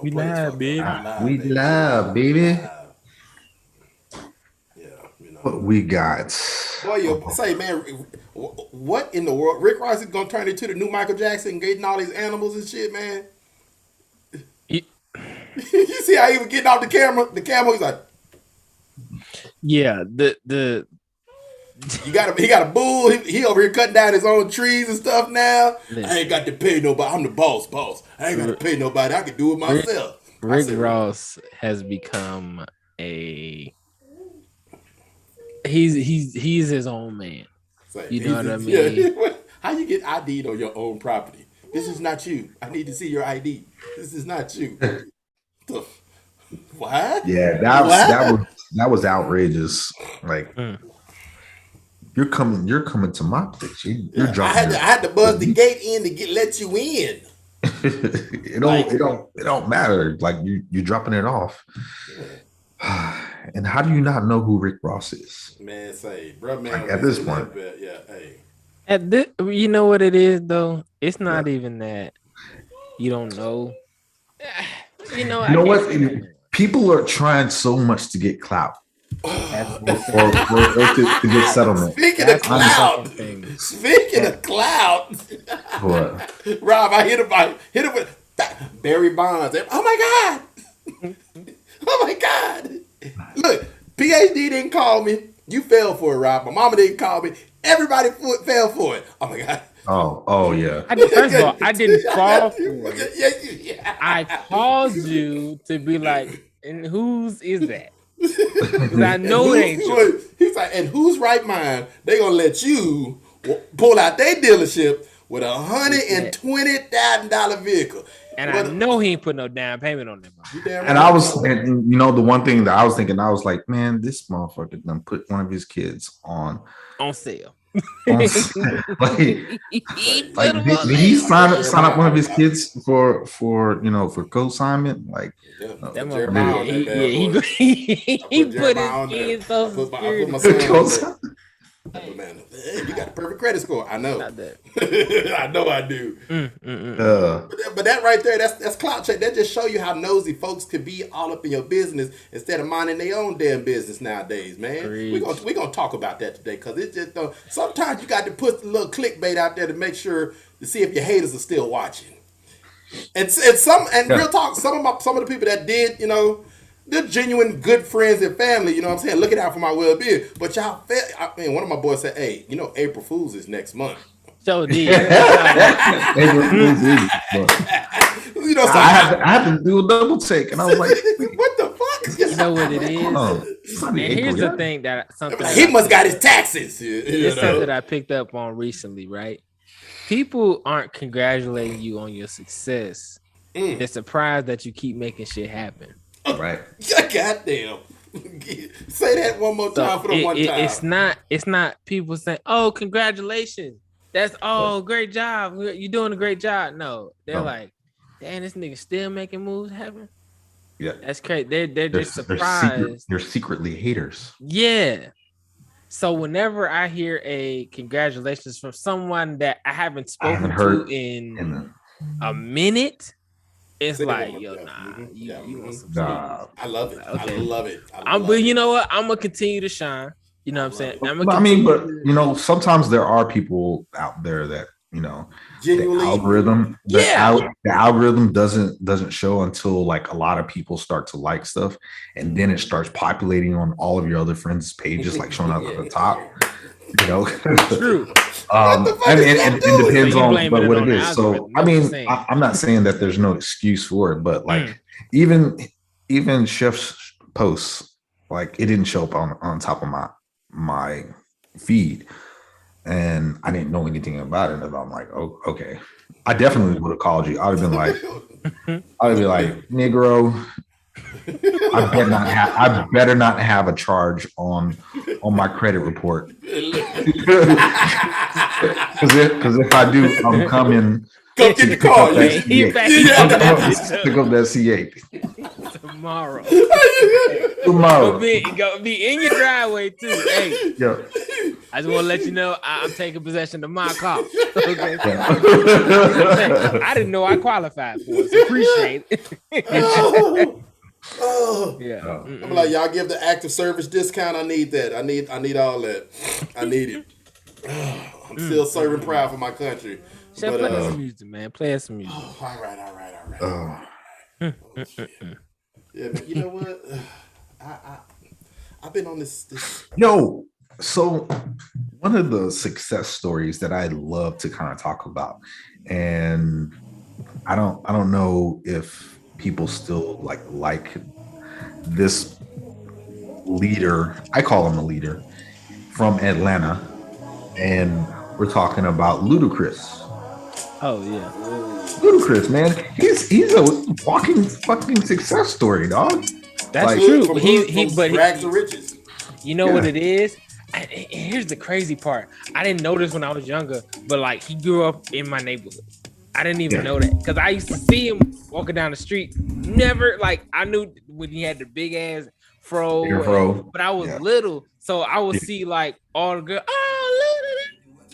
We live, baby. We live, baby. Yeah, you know. What we got? Boy, you say, man, what in the world? Rick Ross is gonna turn into the new Michael Jackson, getting all these animals and shit, man. Ye- You see how he was getting off the camera? The camera, he's like, Yeah, the he got a bull. He over here cutting down his own trees and stuff now. Listen. I ain't got to pay nobody. I'm the boss. I ain't got to pay nobody. I can do it myself. Rick Ross has become a he's his own man. You know what I mean? Yeah. How you get ID'd on your own property? This is not you. I need to see your ID. This is not you. What? Yeah, that was outrageous. Like you're coming to my place. You're dropping. I had to buzz the gate in to let you in. it don't matter. Like you're dropping it off. And how do you not know who Rick Ross is? Man, say, bro, man. Like, at this point, yeah, hey. At this, you know what it is though? It's not even that you don't know. You know what? People are trying so much to get clout. or to get settlement. Speaking of clout, what? Rob, I hit him with Barry Bonds. Oh my God! Oh my God! Look, PhD didn't call me. You fell for it, Rob. My mama didn't call me. Everybody fell for it. Oh my God! Oh yeah. First of all, I didn't fall for it. Yeah. I called you to be like, and whose is that? Because I know it ain't you. He's like, and whose right mind they gonna let you pull out their dealership with $120,000 vehicle? And I know he ain't put no down payment on them. And I was, and you know, the one thing that I was thinking, I was like, man, this motherfucker done put one of his kids on sale. Did he sign up one of his kids for co-assignment? Like he put his kids Social Security. Man, you got the perfect credit score. I know. Not that. I know I do. But that right there, that's clout check. That just show you how nosy folks could be all up in your business instead of minding their own damn business nowadays, man. We're gonna talk about that today because it just sometimes you got to put a little clickbait out there to make sure to see if your haters are still watching. And real talk, some of the people that did, you know, they're genuine good friends and family, you know what I'm saying? Looking out for my well-being. But one of my boys said, hey, you know, April Fool's is next month. So did. April Fool's is. You know, so I had to do a double take, and I was like, what the fuck? You know what it is? And here's the thing he must got his taxes. It's something that I picked up on recently, right? People aren't congratulating you on your success. They're surprised that you keep making shit happen. Right. Goddamn. Say that one more time for the one time. It's not people saying, "Oh, congratulations. That's great job. You're doing a great job." No. They're like, "Damn, this nigga still making moves happen." Yeah. That's crazy. They're just surprised. They're secretly haters. Yeah. So whenever I hear a congratulations from someone that I haven't spoken to in a minute, it's like, yo, you want some I love it. Okay. I love it. But you know what? I'm gonna continue to shine. You know what I'm saying? But you know, sometimes there are people out there that, you know, genuinely the algorithm doesn't show until like a lot of people start to like stuff, and then it starts populating on all of your other friends' pages, like showing up at the top. You know, true. It depends on what it is. So I mean, I'm not saying that there's no excuse for it, but like even Chef's posts, like it didn't show up on top of my feed, and I didn't know anything about it. And I'm like, oh, okay. I definitely would have called you. I'd be like, Negro, I better not have a charge on my credit report. Because if I do, I'm coming. Go get the car. Pick up that C8 tomorrow. Go be in your driveway too. Hey, I just want to let you know I'm taking possession of my car. Okay. I didn't know I qualified for it. So appreciate it. Yeah. I'm like, y'all give the active service discount. I need that. I need all that. I need it. I'm still serving proud for my country. Play some music, man. Play some music. All right. Yeah, man. You know what? I've been on this. Yo, so one of the success stories that I love to kind of talk about, and I don't know if people still like this leader. I call him a leader from Atlanta, and we're talking about Ludacris. Oh yeah, Ludacris, man, he's a walking fucking success story, dog. That's like, true. He rags to riches. You know what it is? And here's the crazy part. I didn't know this when I was younger, but like he grew up in my neighborhood. I didn't even know that because I used to see him walking down the street. Never like I knew when he had the big ass fro. But I was little, so I would see like all the girls. Oh, look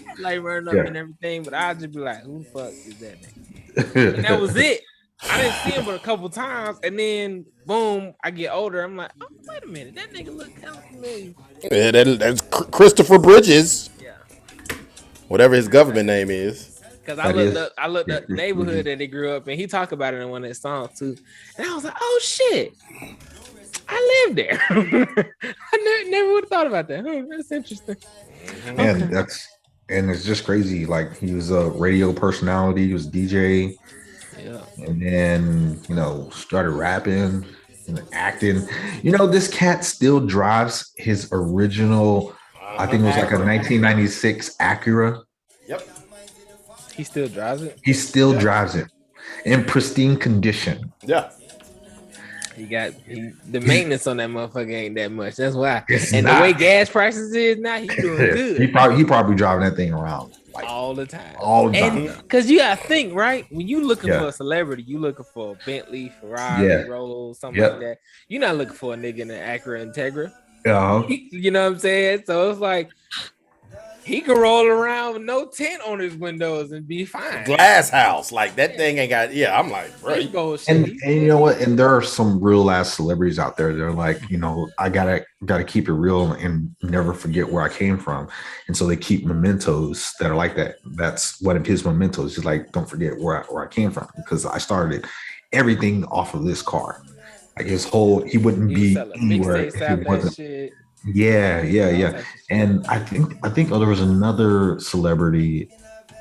at that! Like running up and everything, but I'd just be like, "Who the fuck is that nigga?" And that was it. I didn't see him but a couple times, and then boom, I get older. I'm like, oh, wait a minute, that nigga look kind of familiar. Yeah, that's Christopher Bridges. Yeah, whatever his government name is. Because I looked up the neighborhood that he grew up in. He talked about it in one of his songs too, and I was like, oh shit, I lived there. I never would have thought about that. That's interesting. And it's just crazy. Like he was a radio personality. He was a DJ. Yeah. And then, started rapping and acting. This cat still drives his original, I think it was like a 1996 Acura. Yep. He still drives it? He still drives it in pristine condition. Yeah. The maintenance on that motherfucker ain't that much. That's why. The way gas prices is now, he's doing good. He probably driving that thing around. Like, all the time. Because you gotta think, right? When you looking for a celebrity, you looking for a Bentley, Ferrari, Rolls, something like that. You're not looking for a nigga in an Acura Integra. You know what I'm saying? So it's like he can roll around with no tint on his windows and be fine. Glass house, like that thing ain't got. Yeah, I'm like, right. And you know what? And there are some real ass celebrities out there. They're like, I gotta keep it real and never forget where I came from. And so they keep mementos that are like that. That's one of his mementos. Just like, don't forget where I came from, because I started everything off of this car. Like he wouldn't be anywhere if he wasn't. Shit. Yeah. And I think there was another celebrity,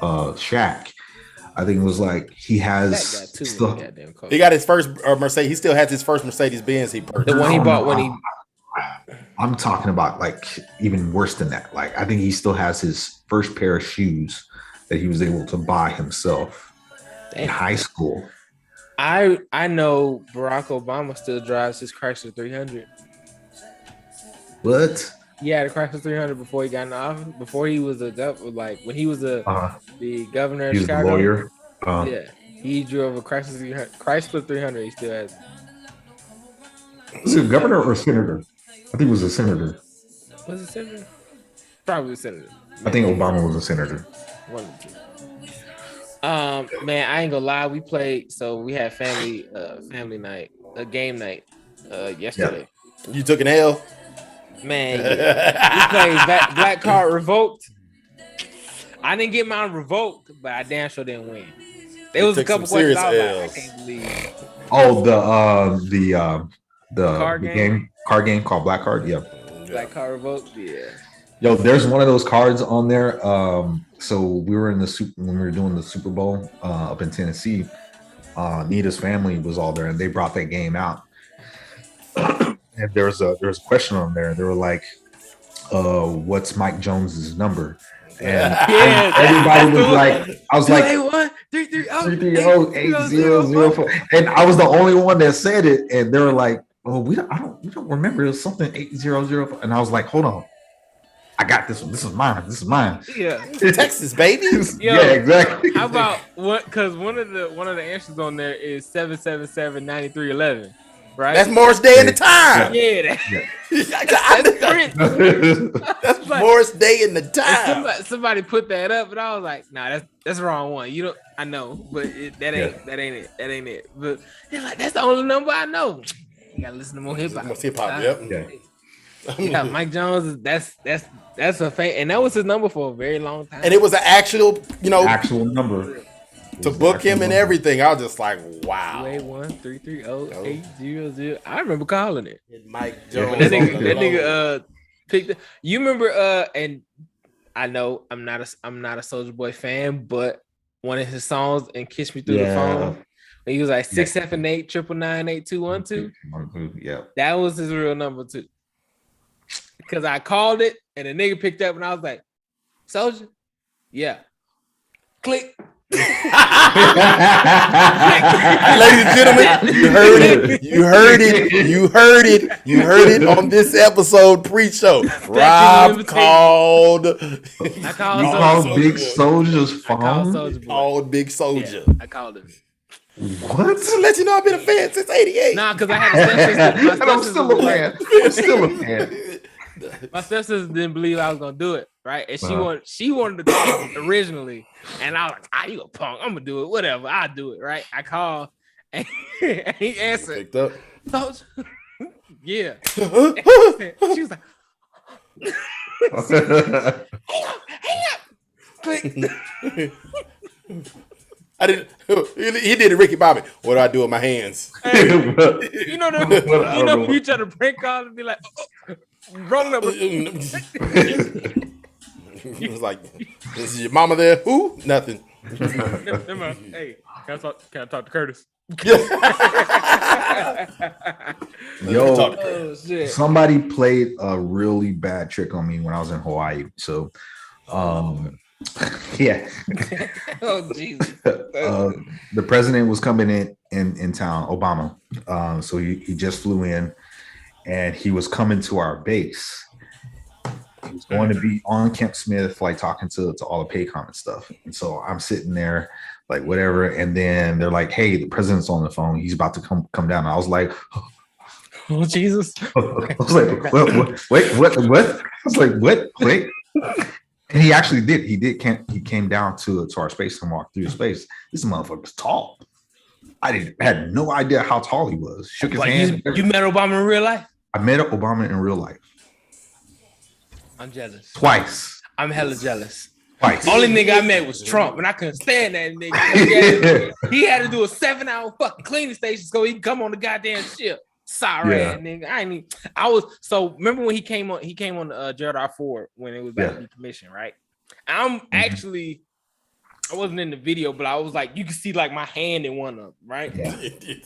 Shaq. I think it was like he has he got his first Mercedes. He still has his first Mercedes Benz he purchased. The one he bought when he. I'm talking about like even worse than that. Like I think he still has his first pair of shoes that he was able to buy himself in high school. I know Barack Obama still drives his Chrysler 300. What? Yeah, the Chrysler 300 before he got in office. Before he was when he was the governor of Chicago. He was a lawyer. Yeah, he drove a Chrysler 300. He still has. Was it governor or senator? I think it was a senator. Was it senator? Probably a senator. I think Obama was a senator. One of the two. Man, I ain't gonna lie. We played, so we had family night, a game night, yesterday. Yeah. You took an L? Man, we played Black Card Revoked. I didn't get mine revoked, but I damn sure didn't win. There was a couple questions I was like, I can't believe. Oh, the card game called Black Card. Yeah. Black Card Revoked. Yeah. Yo, there's one of those cards on there. So we were when we were doing the Super Bowl up in Tennessee. Nita's family was all there, and they brought that game out. And there was a question on there. They were like, "What's Mike Jones's number?" And everybody was like, "I was like, 330-8004." And I was the only one that said it, and they were like, "Oh, we don't remember. It was something 8004." And I was like, "Hold on, I got this one. This is mine. Yeah, Texas, baby. Yeah, exactly. How about what? Because one of the answers on there is 777-9311. Right? That's Morris Day in the time. Yeah. That's Prince. Morris Day in the time. Somebody put that up, and I was like, nah, that's the wrong one. You know, I know, but that ain't it. But they're like, that's the only number I know. You gotta listen to more hip hop. Yep. Yeah, Mike Jones. That's a fan, and that was his number for a very long time. And it was an actual number to book him and everything. I was just like, wow. 281-330-800. I remember calling it. Mike Jones. That nigga picked. You remember? And I know I'm not a Soulja Boy fan, but one of his songs and "Kiss Me Through the Phone." He was like 678-999-8212. Yeah, that was his real number too. Because I called it and the nigga picked up and I was like, Soulja? Yeah. Click. Ladies and gentlemen, you heard it on this episode pre-show. Rob called Big Soulja's phone. Called Big Soulja. Yeah, I called him. What? To let you know I've been a fan since '88. Nah, because I had a stepsister. I'm still a fan. My stepsister didn't believe I was gonna do it, right? And she wanted to do it originally, and I was like, you a punk? I'm gonna do it. Whatever, I'll do it, right? I called, and he answered. Picked up. Yeah. She was like, hang up. I didn't. He did it, Ricky Bobby. What do I do with my hands? Hey, you know you try to prank call and be like, wrong number. He was like, "Is your mama there? Who? Nothing." Hey, can I talk to Curtis? Yo, somebody played a really bad trick on me when I was in Hawaii. So, yeah. Oh Jesus. The president was coming in town, Obama. So he just flew in, and he was coming to our base. He was going to be on Camp Smith, like talking to all the Paycom and stuff. And so I'm sitting there, like whatever. And then they're like, "Hey, the president's on the phone. He's about to come down." And I was like, "Oh Jesus!" I was like, "What? I was like, "What? Wait." And he actually did. He came down to our space and walked through the space. This motherfucker's tall. I had no idea how tall he was. Shook his hand. You met Obama in real life? I met Obama in real life. I'm jealous. Twice. I'm hella jealous. Twice. Only nigga I met was Trump, and I couldn't stand that nigga. He had to do a 7-hour fucking cleaning station so he can come on the goddamn ship. Sorry, nigga. Remember when he came on Gerald R. Ford when it was about to be commissioned, right? I wasn't in the video, but I was like, you can see like my hand in one of them, right? Yeah.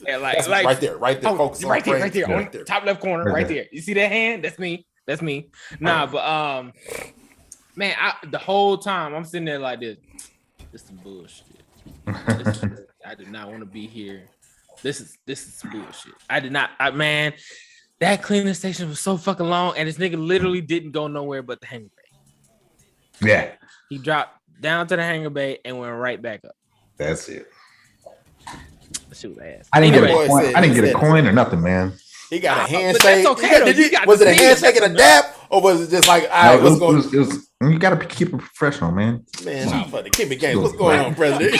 And like right there. Focus right there, on the top left corner, right there. You see that hand? That's me. Nah, but man, the whole time I'm sitting there like this. This is some bullshit. I did not want to be here. This is bullshit. I did not. Man, that cleaning station was so fucking long, and this nigga literally didn't go nowhere but the hangar bay. Yeah, he dropped down to the hangar bay and went right back up. That's it. That shit was ass. I didn't get a coin or nothing, man. He got a handshake. That's okay. Was it a handshake and a dap, or was it just like, all right, what's going on? You got to keep it professional, man. Man, I'm for the keep it game. What's going on, President?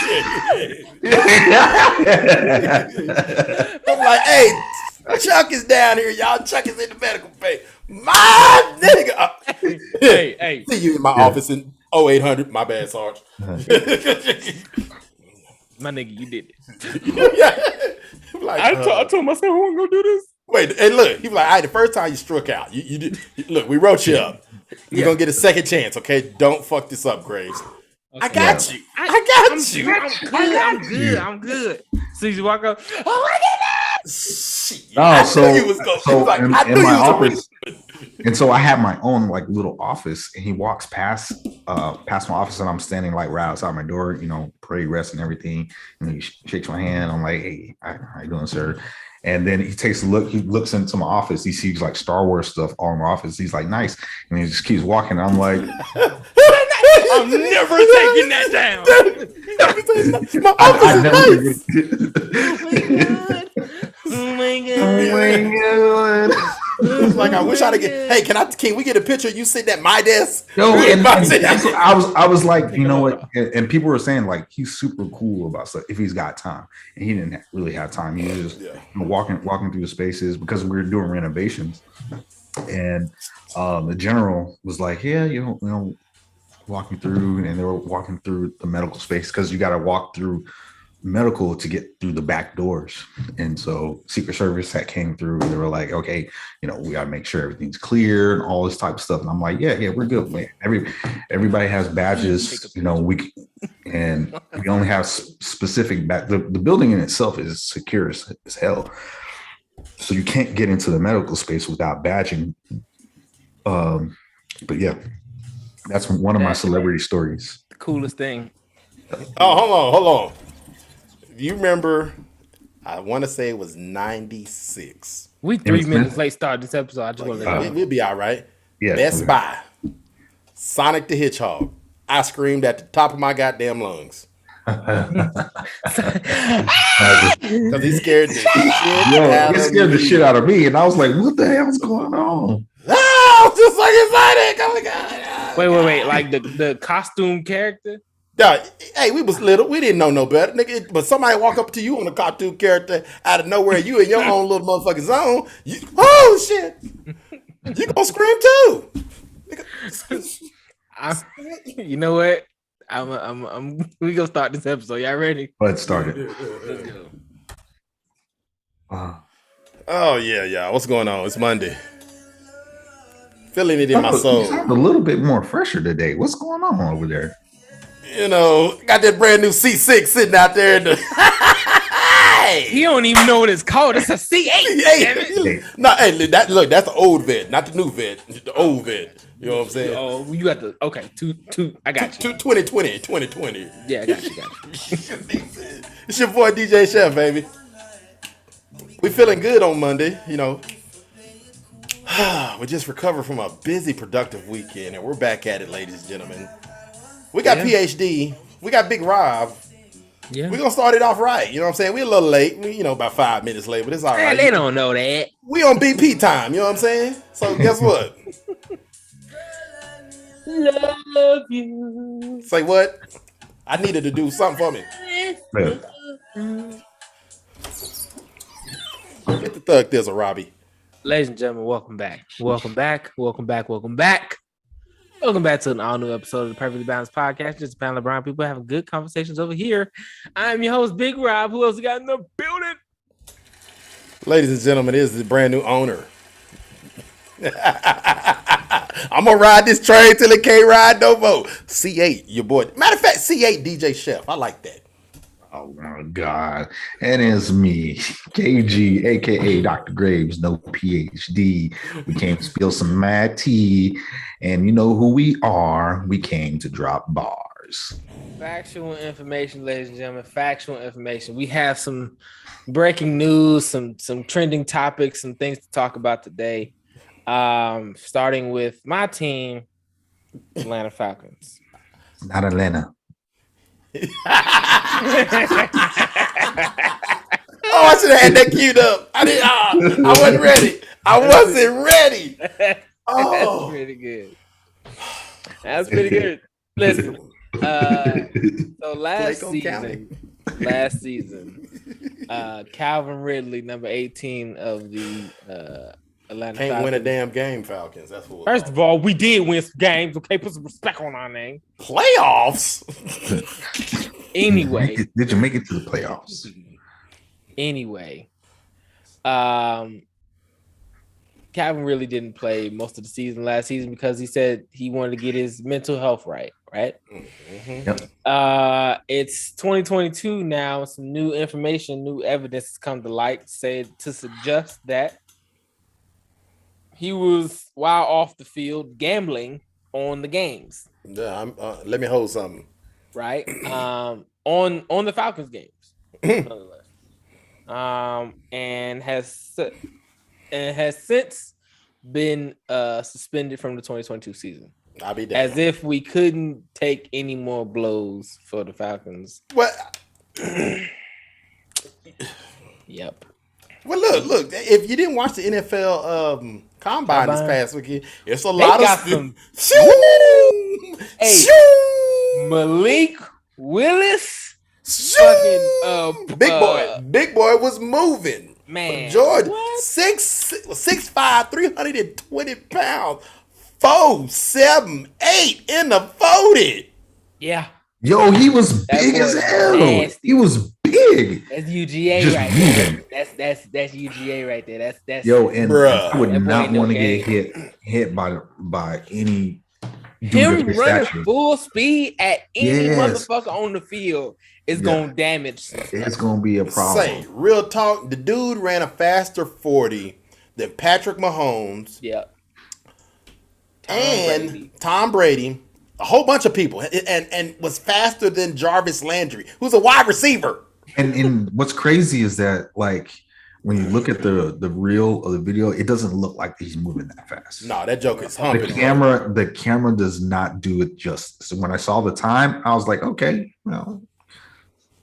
I'm like, hey, Chuck is down here, y'all. Chuck is in the medical bay. My nigga. Hey. See you in my office in 0800. My bad, Sarge. My nigga, you did it. Like, I told myself I wasn't gonna do this. Wait, and look, he was like, all right, the first time you struck out, you did. Look, we wrote you up. You're gonna get a second chance, okay? Don't fuck this up, Graves. Okay. I got you. I'm good. So you walk up. Oh my goodness! In my office, and so I have my own like little office, and he walks past my office, and I'm standing like right outside my door, parade rest and everything, and he shakes my hand. I'm like, "Hey, how you doing, sir?" And then he takes a look. He looks into my office. He sees like Star Wars stuff all in my office. He's like, "Nice," and he just keeps walking. I'm like, "I'm never taking that down." My office is nice. Oh my god! Oh my god! Like I wish I'd get. Hey, can we get a picture of you sitting at my desk? No, and that's what I was like, you know what? And people were saying like he's super cool about stuff if he's got time, and he didn't really have time. He was just walking through the spaces because we were doing renovations, and the general was like, yeah, you know, walking through, and they were walking through the medical space because you got to walk through medical to get through the back doors. And so Secret Service that came through, they were like, okay, you know, we got to make sure everything's clear and all this type of stuff. And I'm like, yeah, we're good, man. Everybody has badges, you know, we only have specific the building in itself is secure as hell. So you can't get into the medical space without badging. But yeah, that's one of my celebrity stories. The coolest thing. Oh, hold on. You remember, I want to say it was 96. We 3 minutes late start this episode. I just want to let you know. We'll be all right. Yeah, Best Buy. Sonic the Hedgehog. I screamed at the top of my goddamn lungs. Because he scared the shit out of me. And I was like, what the hell's going on? Oh, just like Sonic. Oh my God. Wait. Like the costume character? Yeah, hey, we was little. We didn't know no better, nigga. But somebody walk up to you on a cartoon character out of nowhere, you in your own little motherfucking zone. Oh shit! You gonna scream too? You know what? We gonna start this episode. Y'all ready? Let's start it. Let's go. Oh yeah. What's going on? It's Monday. Feeling it in my soul. You sound a little bit more fresher today. What's going on over there? You know, got that brand new C6 sitting out there. He don't even know what it's called. It's a C8. Hey. That's the old vet, not the new vet. The old vet. You know what I'm saying? Oh, you got the two. I got you. 2020. Yeah, I got you. It's your boy DJ Chef, baby. We feeling good on Monday. You know, we just recovered from a busy, productive weekend, and we're back at it, ladies and gentlemen. We got PhD. We got Big Rob. Yeah. We're going to start it off right. You know what I'm saying? We're a little late. About 5 minutes late, but it's all right. They don't know that. We on BP time. You know what I'm saying? So guess what? Love you. Say what? I needed to do something for me. Get the thug thizzle, Robbie. Ladies and gentlemen, welcome back. Welcome back to an all-new episode of the Perfectly Balanced Podcast. Just a panel of brown people having good conversations over here. I'm your host, Big Rob. Who else we got in the building? Ladies and gentlemen, this is the brand new owner. I'm going to ride this train till it can't ride no more. C8, your boy. Matter of fact, C8 DJ Chef. I like that. Oh, my God. And it's me, KG, a.k.a. Dr. Graves, no PhD. We came to spill some mad tea. And you know who we are. We came to drop bars. Factual information, ladies and gentlemen. Factual information. We have some breaking news, some trending topics, some things to talk about today. Starting with my team, Atlanta Falcons. Not Atlanta. I should have had that queued up. I wasn't ready. That's pretty good. That's pretty good. Listen, so last season, Calvin Ridley, number 18 of the Atlanta Can't Falcons. win a damn game, Falcons. That's what. First of all, we did win some games. Okay, put some respect on our name. Playoffs. Anyway, did you make it to the playoffs? Anyway, Calvin really didn't play most of the season last season because he said he wanted to get his mental health right. Mm-hmm. Yep. It's 2022 now. Some new information, new evidence has come to light to suggest that he was, while off the field, gambling on the games. Yeah, let me hold something. Right, on the Falcons games, and has since been suspended from the 2022 season. I'll be damned. As if we couldn't take any more blows for the Falcons. What? Yep. Well, look. If you didn't watch the NFL combine this past weekend. It's a lot of some. Hey, Malik Willis, fucking big boy was moving. Man, Georgia, 6'5", 320 pounds, 4'7", 8 in the 40. Yeah. Yo, he was big as hell. Nasty. He was big. That's UGA just right moving. There. That's UGA right there. That's yo, and I would not want to get hit by any him running stature. Full speed at any motherfucker on the field is gonna damage. It's gonna be a problem. Say, real talk, the dude ran a faster 40 than Patrick Mahomes. Yeah. Tom Brady. A whole bunch of people, and was faster than Jarvis Landry, who's a wide receiver. And what's crazy is that, like, when you look at the reel of the video, it doesn't look like he's moving that fast. No, that joke is humping. The camera does not do it justice. So when I saw the time, I was like, okay, well,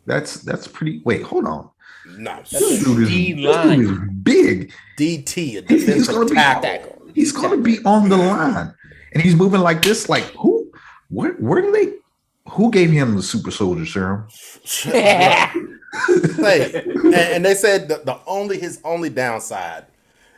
that's pretty. Wait, hold on. No, this dude is big. DT, a defensive tackle. He's going to be on the line, and he's moving like this. Like who? Where do they? Who gave him the super soldier serum? Hey, and they said his only downside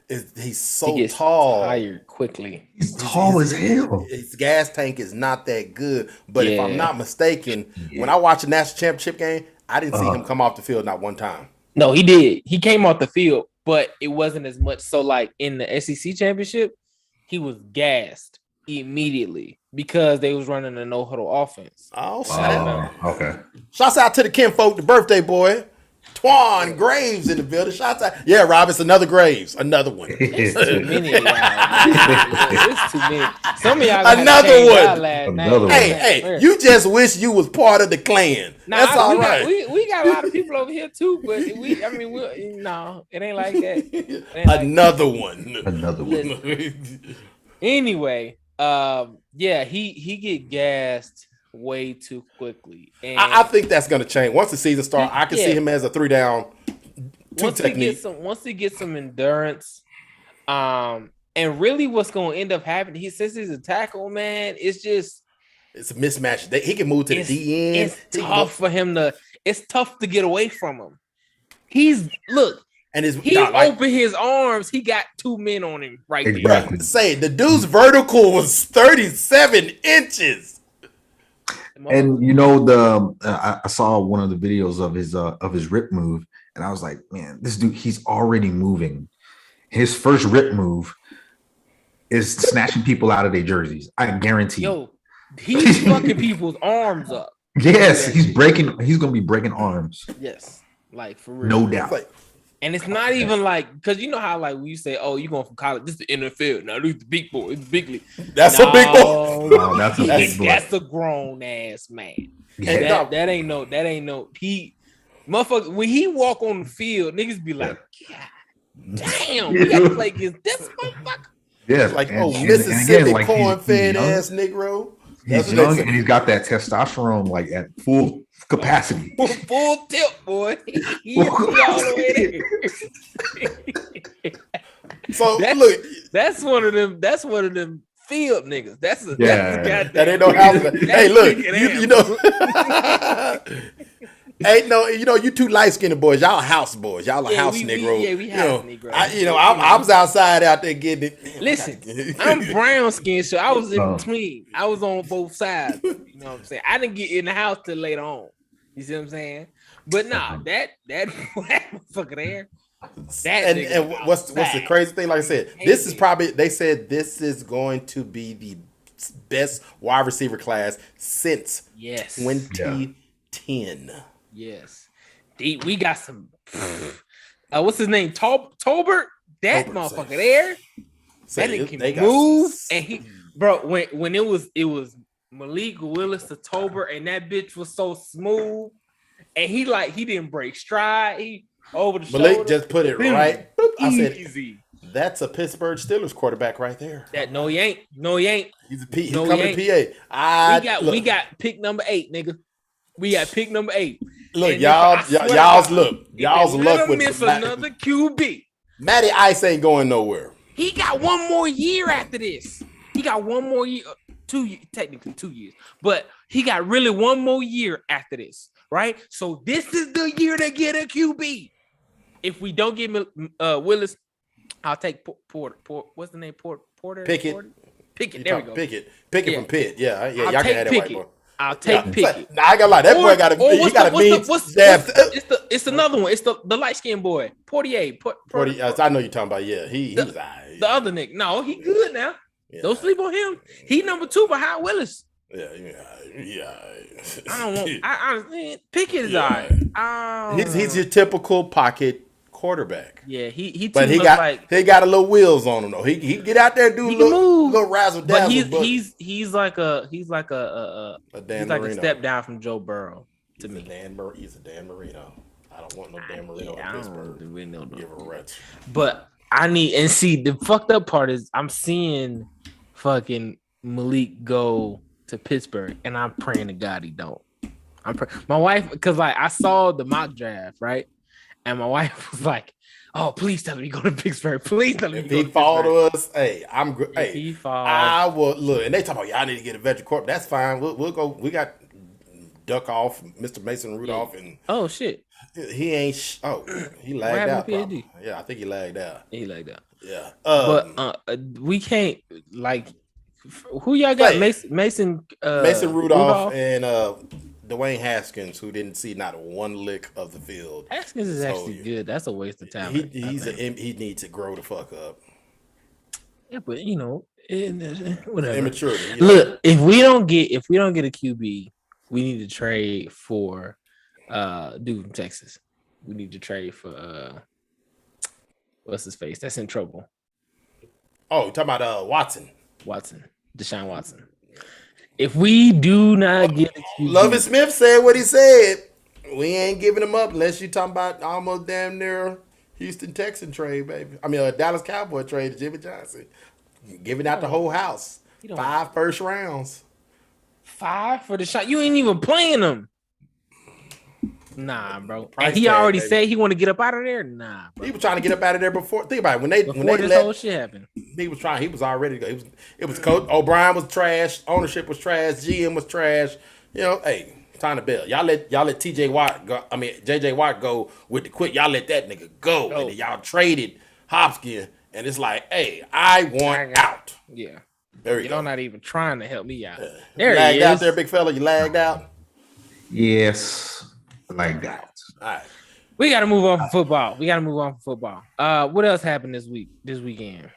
is he's so tall. Tired quickly. He's tall as hell. His gas tank is not that good. But if I'm not mistaken, when I watched the national championship game, I didn't see him come off the field not one time. No, he did. He came off the field, but it wasn't as much. So, like in the SEC championship, he was gassed immediately because they was running a no-huddle offense. Okay. Shouts out to the kinfolk, the birthday boy. Twan Graves in the building. Shouts out. Yeah, Rob, it's another Graves. Another one. It's too many of y'all. It's too many. Some of y'all another one. Hey, you just wish you was part of the clan. That's all right. We got a lot of people over here too, but no, it ain't like that. Another one. Another one. Anyway, he get gassed way too quickly. And I think that's going to change once the season starts. I can see him as a 3-down technique. Once he gets some endurance, and really what's going to end up happening, since he's a tackle, man, it's a mismatch. He can move to the D end. It's tough for him it's tough to get away from him. And he opened his arms. He got 2 men on him there. Say the dude's vertical was 37 inches. And I saw one of the videos of his rip move, and I was like, man, this dude, he's already moving. His first rip move is snatching people out of their jerseys. I guarantee. Yo, he's fucking people's arms up. Yes, he's gonna be breaking arms. Yes, like for real, no doubt. And it's not even like, because you know how like we say, oh, you going from college, this is the NFL. Now this is the big boy, it's the big league. That's a big boy. No, that's a big boy. That's a grown ass man. Yeah. That ain't no he motherfucker. When he walk on the field, niggas be like, God damn, we gotta play against this motherfucker. Yeah, like Mississippi corn-fed ass Negro. He's young and he's got that testosterone like at full capacity. Full tilt, boy. He all the way there. So that's one of them field niggas. That's a that ain't no house. Hey, look, you know. Ain't no, you two light-skinned boys. Y'all house boys. Y'all are house Negro. We house Negro. I was outside out there getting it. Listen, I'm brown skinned, so I was in between. I was on both sides. You know what I'm saying? I didn't get in the house till later on. You see what I'm saying? But nah, that motherfucker there. And what's the crazy thing? Like I said, this is probably, they said this is going to be the best wide receiver class since 2010. Yes, we got some. What's his name? Tolbert. That motherfucker there. That nigga can move, and he, bro. When it was Malik Willis to Tolbert, and that bitch was so smooth, and he didn't break stride. He over the shoulder. Malik just put it right. I said, that's a Pittsburgh Steelers quarterback right there. No, he ain't. He's coming to PA. We got pick number 8, nigga. We got pick number 8. Look, y'all's luck with miss another QB. Matty Ice ain't going nowhere. He got one more year after this. He got one more year, technically 2 years, but he got really one more year after this, right? So this is the year to get a QB. If we don't get Willis, I'll take Porter. What's the name? Porter? Pickett. Pickett. There we go. Pickett from Pitt. Yeah. Y'all can have that white boy. I'll take Pickett. Nah, I gotta lie. That boy got a mean. It's another one. It's the light skinned boy, Portier. I know you're talking about. Yeah, he's the other nigga. No, he good now. Yeah. Don't sleep on him. He number 2 behind Willis. Yeah. I don't want. I Pickett is alright. He's your typical pocket quarterback. Yeah, he got a little wheels on him though. He get out there and do little razzle dazzle. But he's like a step down from Joe Burrow to me. He's a Dan Marino. I don't want no Dan Marino in Pittsburgh. Give a rat's. But I need and see the fucked up part is I'm seeing fucking Malik go to Pittsburgh, and I'm praying to God he don't. My wife, because like I saw the mock draft, right? And my wife was like, "Oh, please tell him you go to Pittsburgh. Please tell him if he fall to us. Hey, I'm good. Hey, he fall, I will look." And they talk about, "Y'all need to get a veteran corp." That's fine. We'll go. We got Duck off, Mr. Mason Rudolph, and oh shit, he ain't. He lagged out. Yeah, I think he lagged out. Yeah, but we can't like. Who y'all got? Mason Rudolph and Dwayne Haskins, who didn't see not one lick of the field. Haskins is actually good. That's a waste of time. He needs to grow the fuck up. Yeah, but whatever. Immaturity. Look, if we don't get a QB, we need to trade for dude from Texas. We need to trade for what's his face? That's in trouble. Oh, you're talking about Deshaun Watson. If we do not get a QB, Lovie Smith said what he said. We ain't giving him up unless you talking about almost damn near Houston Texan trade, baby. I mean, a Dallas Cowboy trade to Jimmy Johnson. Giving out the whole house. 5 first rounds. 5 for the shot. You ain't even playing them. Nah, bro. And he already said he want to get up out of there. Nah, bro. He was trying to get up out of there before. Think about it. When they this whole shit happened. He was trying. He was already to go. It was Coach O'Brien was trash. Ownership was trash. GM was trash. You know, hey, time to bail. Y'all let TJ Watt go. I mean, JJ Watt go with the quit. Y'all let that nigga go. And then y'all traded Hopkins. And it's like, hey, I want out. Yeah. There you go. You're not even trying to help me out. There you lagged out there, big fella. You lagged out. Yes. Like that. All right. We got to move on from football. What else happened this weekend?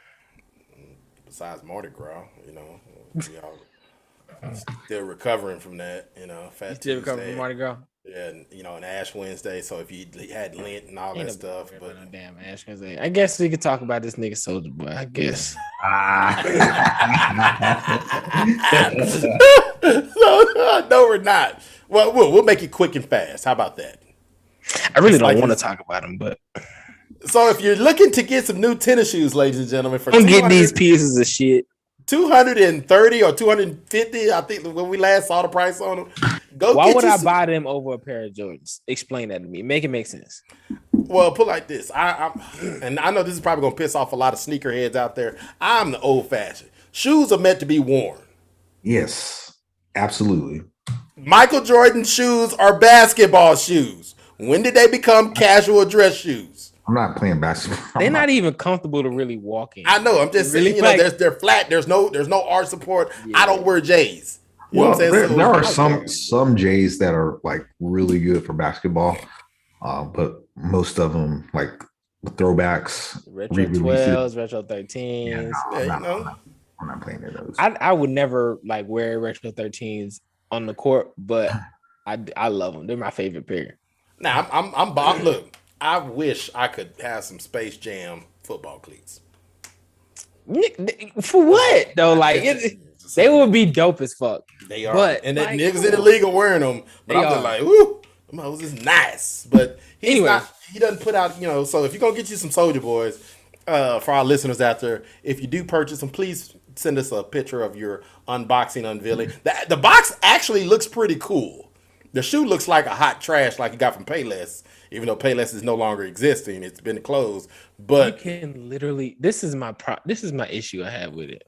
Besides Mardi Gras, you know, we all still recovering from that, you know. Still recovering from Mardi Gras? Yeah, and, you know, an Ash Wednesday, so if you had Lent and all that stuff. But damn Ash Wednesday. I guess we could talk about this nigga Soulja Boy, I guess. No, we're not. Well, we'll make it quick and fast. How about that? I really don't want to talk about him, but so if you're looking to get some new tennis shoes, ladies and gentlemen, for don't get these pieces of shit. 230 or 250, I think when we last saw the price on them. Why would I buy them over a pair of Jordans? Explain that to me. Make it make sense. Well, put it like this. And I know this is probably gonna piss off a lot of sneakerheads out there. I'm the old fashioned. Shoes are meant to be worn. Yes, absolutely. Michael Jordan shoes are basketball shoes. When did they become casual dress shoes? I'm not playing basketball. They're not even comfortable to really walk in. I know. I'm just saying, they're flat. There's no arch support. Yeah. I don't wear J's. You know what I'm saying? There are some J's that are like really good for basketball, but most of them like throwbacks, retro 12s, retro 13s. Yeah, I'm not playing those. I would never like wear retro 13s on the court, but I love them. They're my favorite pair. Now I'm Bob. Look, I wish I could have some Space Jam football cleats. For what though? Like they would be dope as fuck. They are, but and like, niggas in the league are wearing them. But I'm just like, woo, those is nice. But he doesn't put out, you know. So if you're gonna get you some Soulja Boys, for our listeners out there, if you do purchase them, please send us a picture of your unboxing unveiling. The box actually looks pretty cool. The shoe looks like a hot trash like you got from Payless, even though Payless is no longer existing. It's been closed. But you can literally. This is my issue I have with it.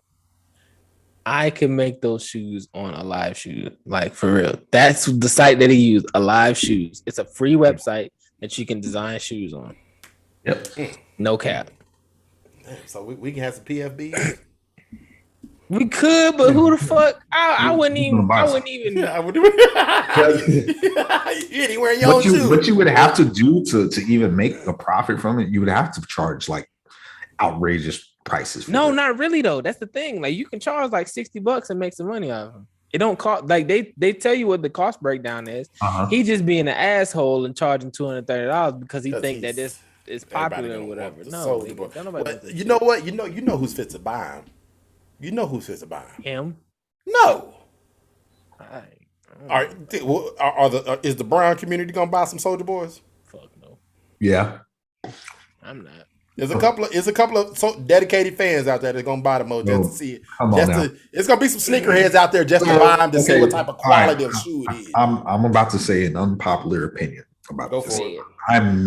I can make those shoes on Alive Shoes, like for real. That's the site that he used, Alive Shoes. It's a free website that you can design shoes on. Yep. No cap. So we can have some PFBs. We could, but who the fuck? I wouldn't even. Yeah, I wouldn't. You ain't wearing your own shoes. What you would have to do to even make a profit from it, you would have to charge like outrageous prices. No, not really though. That's the thing. Like you can charge like $60 and make some money out of them. It don't cost. Like they tell you what the cost breakdown is. He just being an asshole and charging $230 because he think that this is popular or whatever. No, you know what? You know who's fit to buy him. You know who's fit to buy him. Him? No. Is the Brown community gonna buy some Soulja Boys? Fuck no. Yeah. I'm not. There's a couple of dedicated fans out there that's gonna buy the Mo just to see it. It's gonna be some sneakerheads out there just to buy them to see what type of quality of shoe it is. I'm about to say an unpopular opinion about this. I'm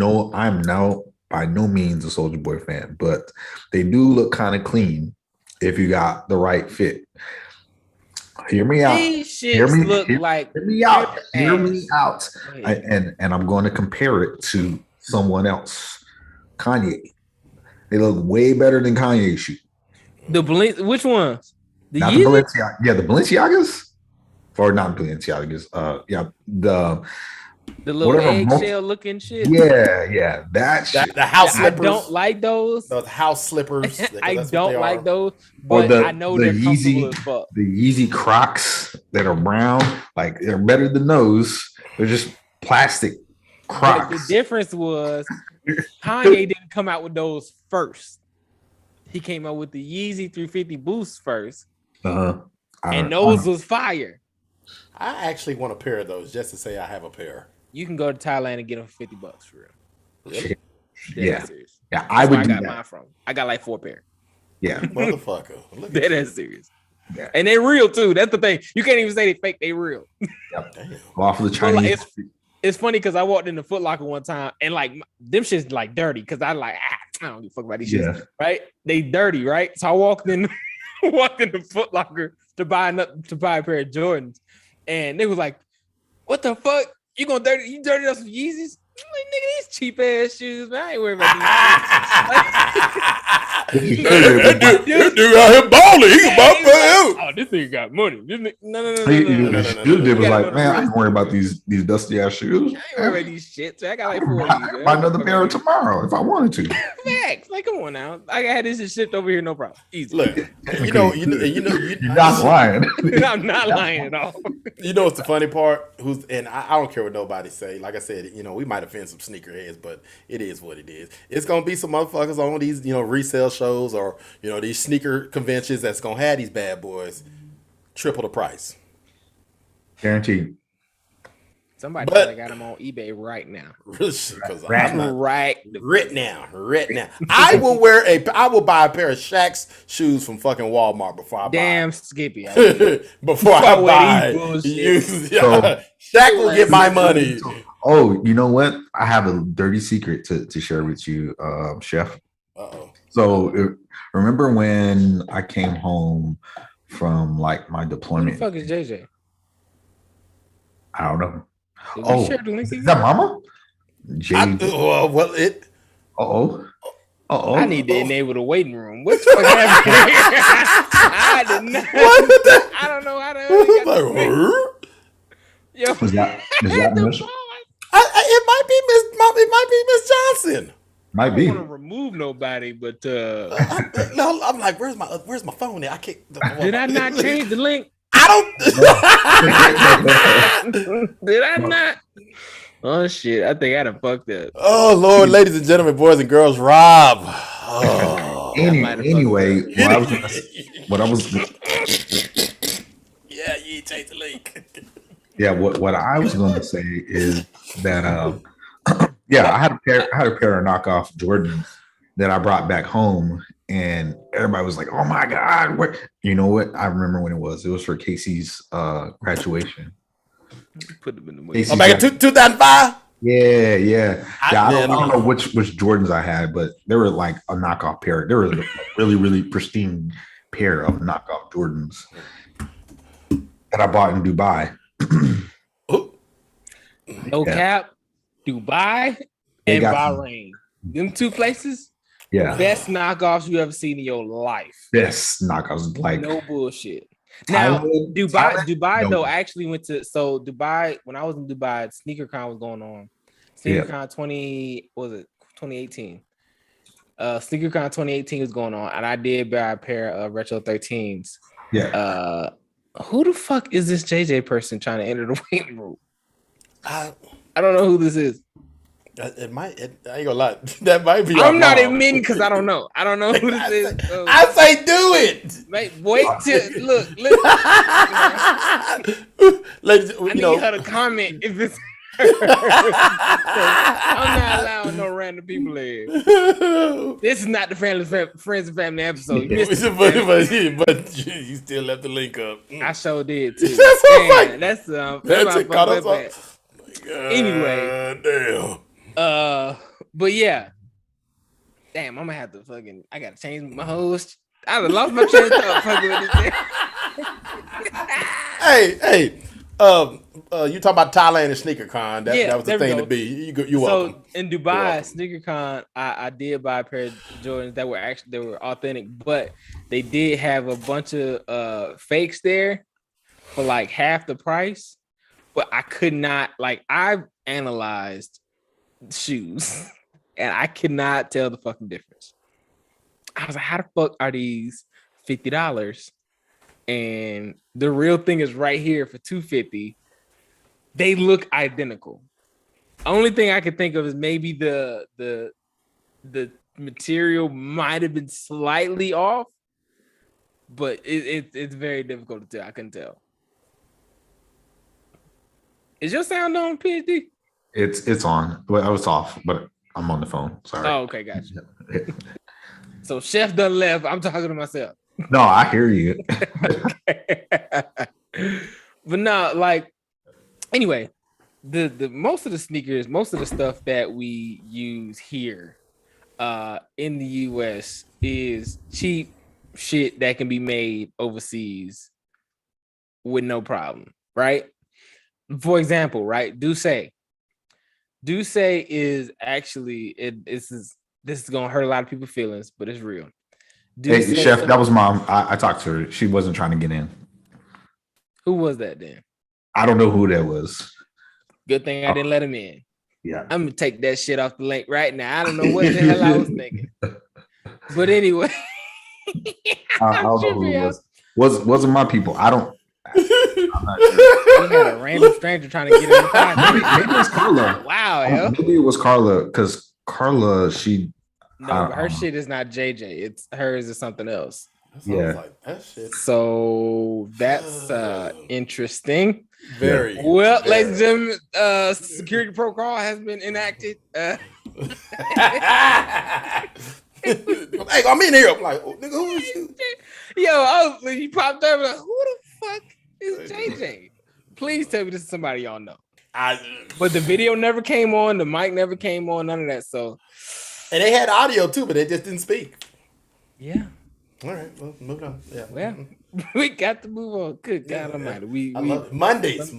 now by no means a Soulja Boy fan, but they do look kind of clean if you got the right fit. Hear me out. Hear me out. And I'm going to compare it to someone else. Kanye. They look way better than Kanye's shoe. Which ones? The Balenciaga. Yeah, the Balenciagas. Or not Balenciagas. The little eggshell looking shit. Yeah. The house slippers. I don't like those. Those house slippers. I don't like those. But I know they're comfortable as fuck. The Yeezy Crocs that are brown, like they're better than those. They're just plastic Crocs. But the difference was Kanye didn't come out with those first. He came out with the Yeezy 350 Boost first. And those was fire. I actually want a pair of those just to say I have a pair. You can go to Thailand and get them for $50 for real. Really? Yeah. Yeah, I would do that. Mine from. I got like 4 pair. Yeah. Motherfucker. That's serious. Yeah. And they're real too. That's the thing. You can't even say they fake, they real. Yep. Damn. Off of the Chinese. It's funny because I walked in the Foot Locker one time and like them shit's like dirty because I like I don't give a fuck about these shits, right? They dirty, right? So I walked in the Foot Locker to buy a pair of Jordans, and they was like, "What the fuck? You dirty us some Yeezys?" I'm like, nigga, these cheap ass shoes, man. I ain't worried about these. That dude out here balling. He can ball for him. Oh, this nigga got money. No. Dude was like, man, I ain't worried about these dusty ass shoes. I ain't worried about these shits. So I got like 4 of these. Buy another pair tomorrow if I wanted to. Facts. Like, come on now. I had this shipped over here, no problem. Easy. Look, you're not lying. I'm not lying at all. You know what's the funny part? I don't care what nobody say. Like I said, we might offend some sneakerheads, but it is what it is. It's gonna be some motherfuckers on these, resale shows or these sneaker conventions that's gonna have these bad boys triple the price. Guaranteed. Somebody got them on eBay right now. Right now. I will buy a pair of Shaq's shoes from fucking Walmart before I buy. Damn Skippy. before I buy. Shaq will get my money. Oh, you know what? I have a dirty secret to share with you, Chef. Uh-oh. So remember when I came home from like my deployment? Who the fuck is JJ? I don't know. Is that Mama? I need to enable the waiting room. What's fuck happening here? I did not. I don't know how to. Yo, is that Miss? It might be Miss Johnson. Might be. I don't want to remove nobody, but no, I'm like, where's my phone? I can't. Did I not change the link? I don't. Did I not? Oh shit! I think I done fucked up. Oh Lord, ladies and gentlemen, boys and girls, Rob. Oh. Anyway, what I was. Yeah, you change the link. Yeah, what I was going to say is that I had a pair of knockoff Jordans that I brought back home, and everybody was like, "Oh my god!" You know what? I remember when it was. It was for Casey's graduation. Put them in the movie. Back in 2005. Yeah. I don't know which Jordans I had, but they were like a knockoff pair. There was a really, really pristine pair of knockoff Jordans that I bought in Dubai. No cap, Dubai and Bahrain. Them two places. Yeah. Best knockoffs you ever seen in your life. Best knockoffs, like no bullshit. Now, Dubai though, I actually went to Dubai when I was in Dubai, SneakerCon was going on. SneakerCon 2018. SneakerCon 2018 was going on, and I did buy a pair of Retro 13s. Yeah. Who the fuck is this JJ person trying to enter the waiting room? I don't know who this is. I ain't gonna lie. That might be. I'm not admitting because I don't know. I don't know who this is. I say do it. Wait till look. I need her to comment if it's. I'm not allowing no random people in. This is not the Friends and Family episode. You but you still left the link up. I sure did too. That's anyway. Damn. But yeah. Damn, I'm gonna have to I gotta change my host. I done lost my train of thought fucking with this. Hey. You talk about Thailand and SneakerCon. That was the thing to be. You welcome. So in Dubai, SneakerCon, I did buy a pair of Jordans that were authentic, but they did have a bunch of fakes there for like half the price. But I could not I've analyzed shoes and I could not tell the fucking difference. I was like, how the fuck are these $50? And the real thing is right here for $250. They look identical. Only thing I could think of is maybe the material might have been slightly off, but it's very difficult to tell. I couldn't tell. Is your sound on, PhD? It's on. Well, I was off, but I'm on the phone. Sorry. Oh, okay, gotcha. So Chef done left. I'm talking to myself. No, I hear you. But no, anyway, the most of the sneakers, most of the stuff that we use here in the US is cheap shit that can be made overseas with no problem, right? For example, right? Douce is actually this is gonna hurt a lot of people's feelings, but it's real. Hey, Chef, that was Mom. I talked to her. She wasn't trying to get in. Who was that then? I don't know who that was. Good thing I didn't let him in. Yeah. I'm gonna take that shit off the link right now. I don't know what the hell I was thinking. But anyway. I don't know who it was. Wasn't my people. I'm not sure. We had a random stranger trying to get in the car. Maybe it was Carla. Wow, yo. Maybe it was Carla, because Carla, her shit is not JJ. It's hers is something else. That shit. So that's interesting. Very. Well, ladies and gentlemen, security protocol has been enacted. Hey, I'm in here. I'm like, nigga, who is you? Yo, you popped up like, who the fuck is JJ? Please tell me this is somebody y'all know. But the video never came on, the mic never came on, none of that. So, and they had audio too, but they just didn't speak. Yeah. All right, well, moving on. Yeah. Well, we got to move on. Good God Almighty. I love Mondays.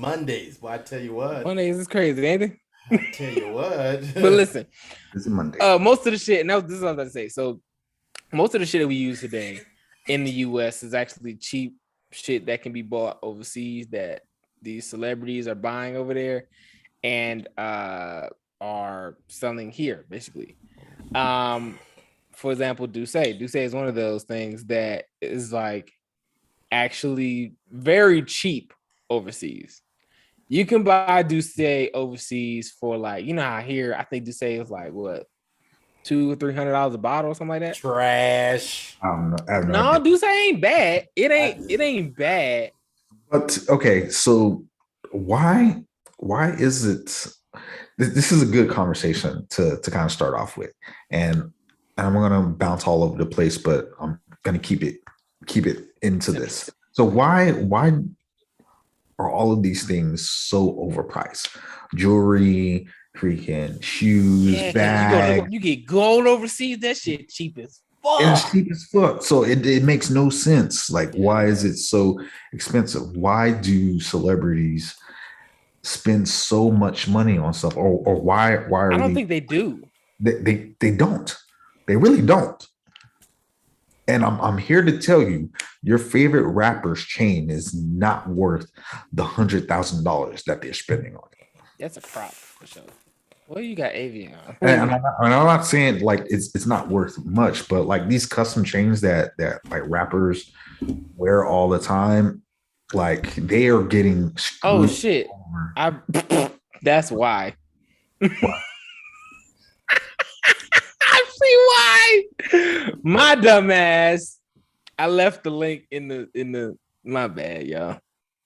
Well, I tell you what. Mondays is crazy, ain't it? I tell you what. But listen, this is Monday. Most of the shit, and this is what I was about to say. So, most of the shit that we use today in the US is actually cheap shit that can be bought overseas that these celebrities are buying over there and are selling here, basically. For example, Douce is one of those things that is actually very cheap overseas. You can buy Douce overseas for how here I think Douce is what, $200 or $300 a bottle or something like that. Trash. I don't know. No, Douce ain't bad. It ain't bad. But okay, so why is it? This is a good conversation to kind of start off with, and I'm gonna bounce all over the place, but I'm gonna keep it into this. So why are all of these things so overpriced? Jewelry, freaking shoes, bags. You get gold overseas. That shit cheap as fuck. It's cheap as fuck. So it makes no sense. Like, why is it so expensive? Why do celebrities spend so much money on stuff? Or why are I don't think they do. They don't. They really don't. And I'm here to tell you, your favorite rapper's chain is not worth the $100,000 that they're spending on it. That's a prop for sure. Well, you got Avion. And I'm not saying like it's not worth much, but like these custom chains that like rappers wear all the time, like they are getting screwed. Oh shit! That's why. I see why. My dumb ass. I left the link in the. My bad, y'all.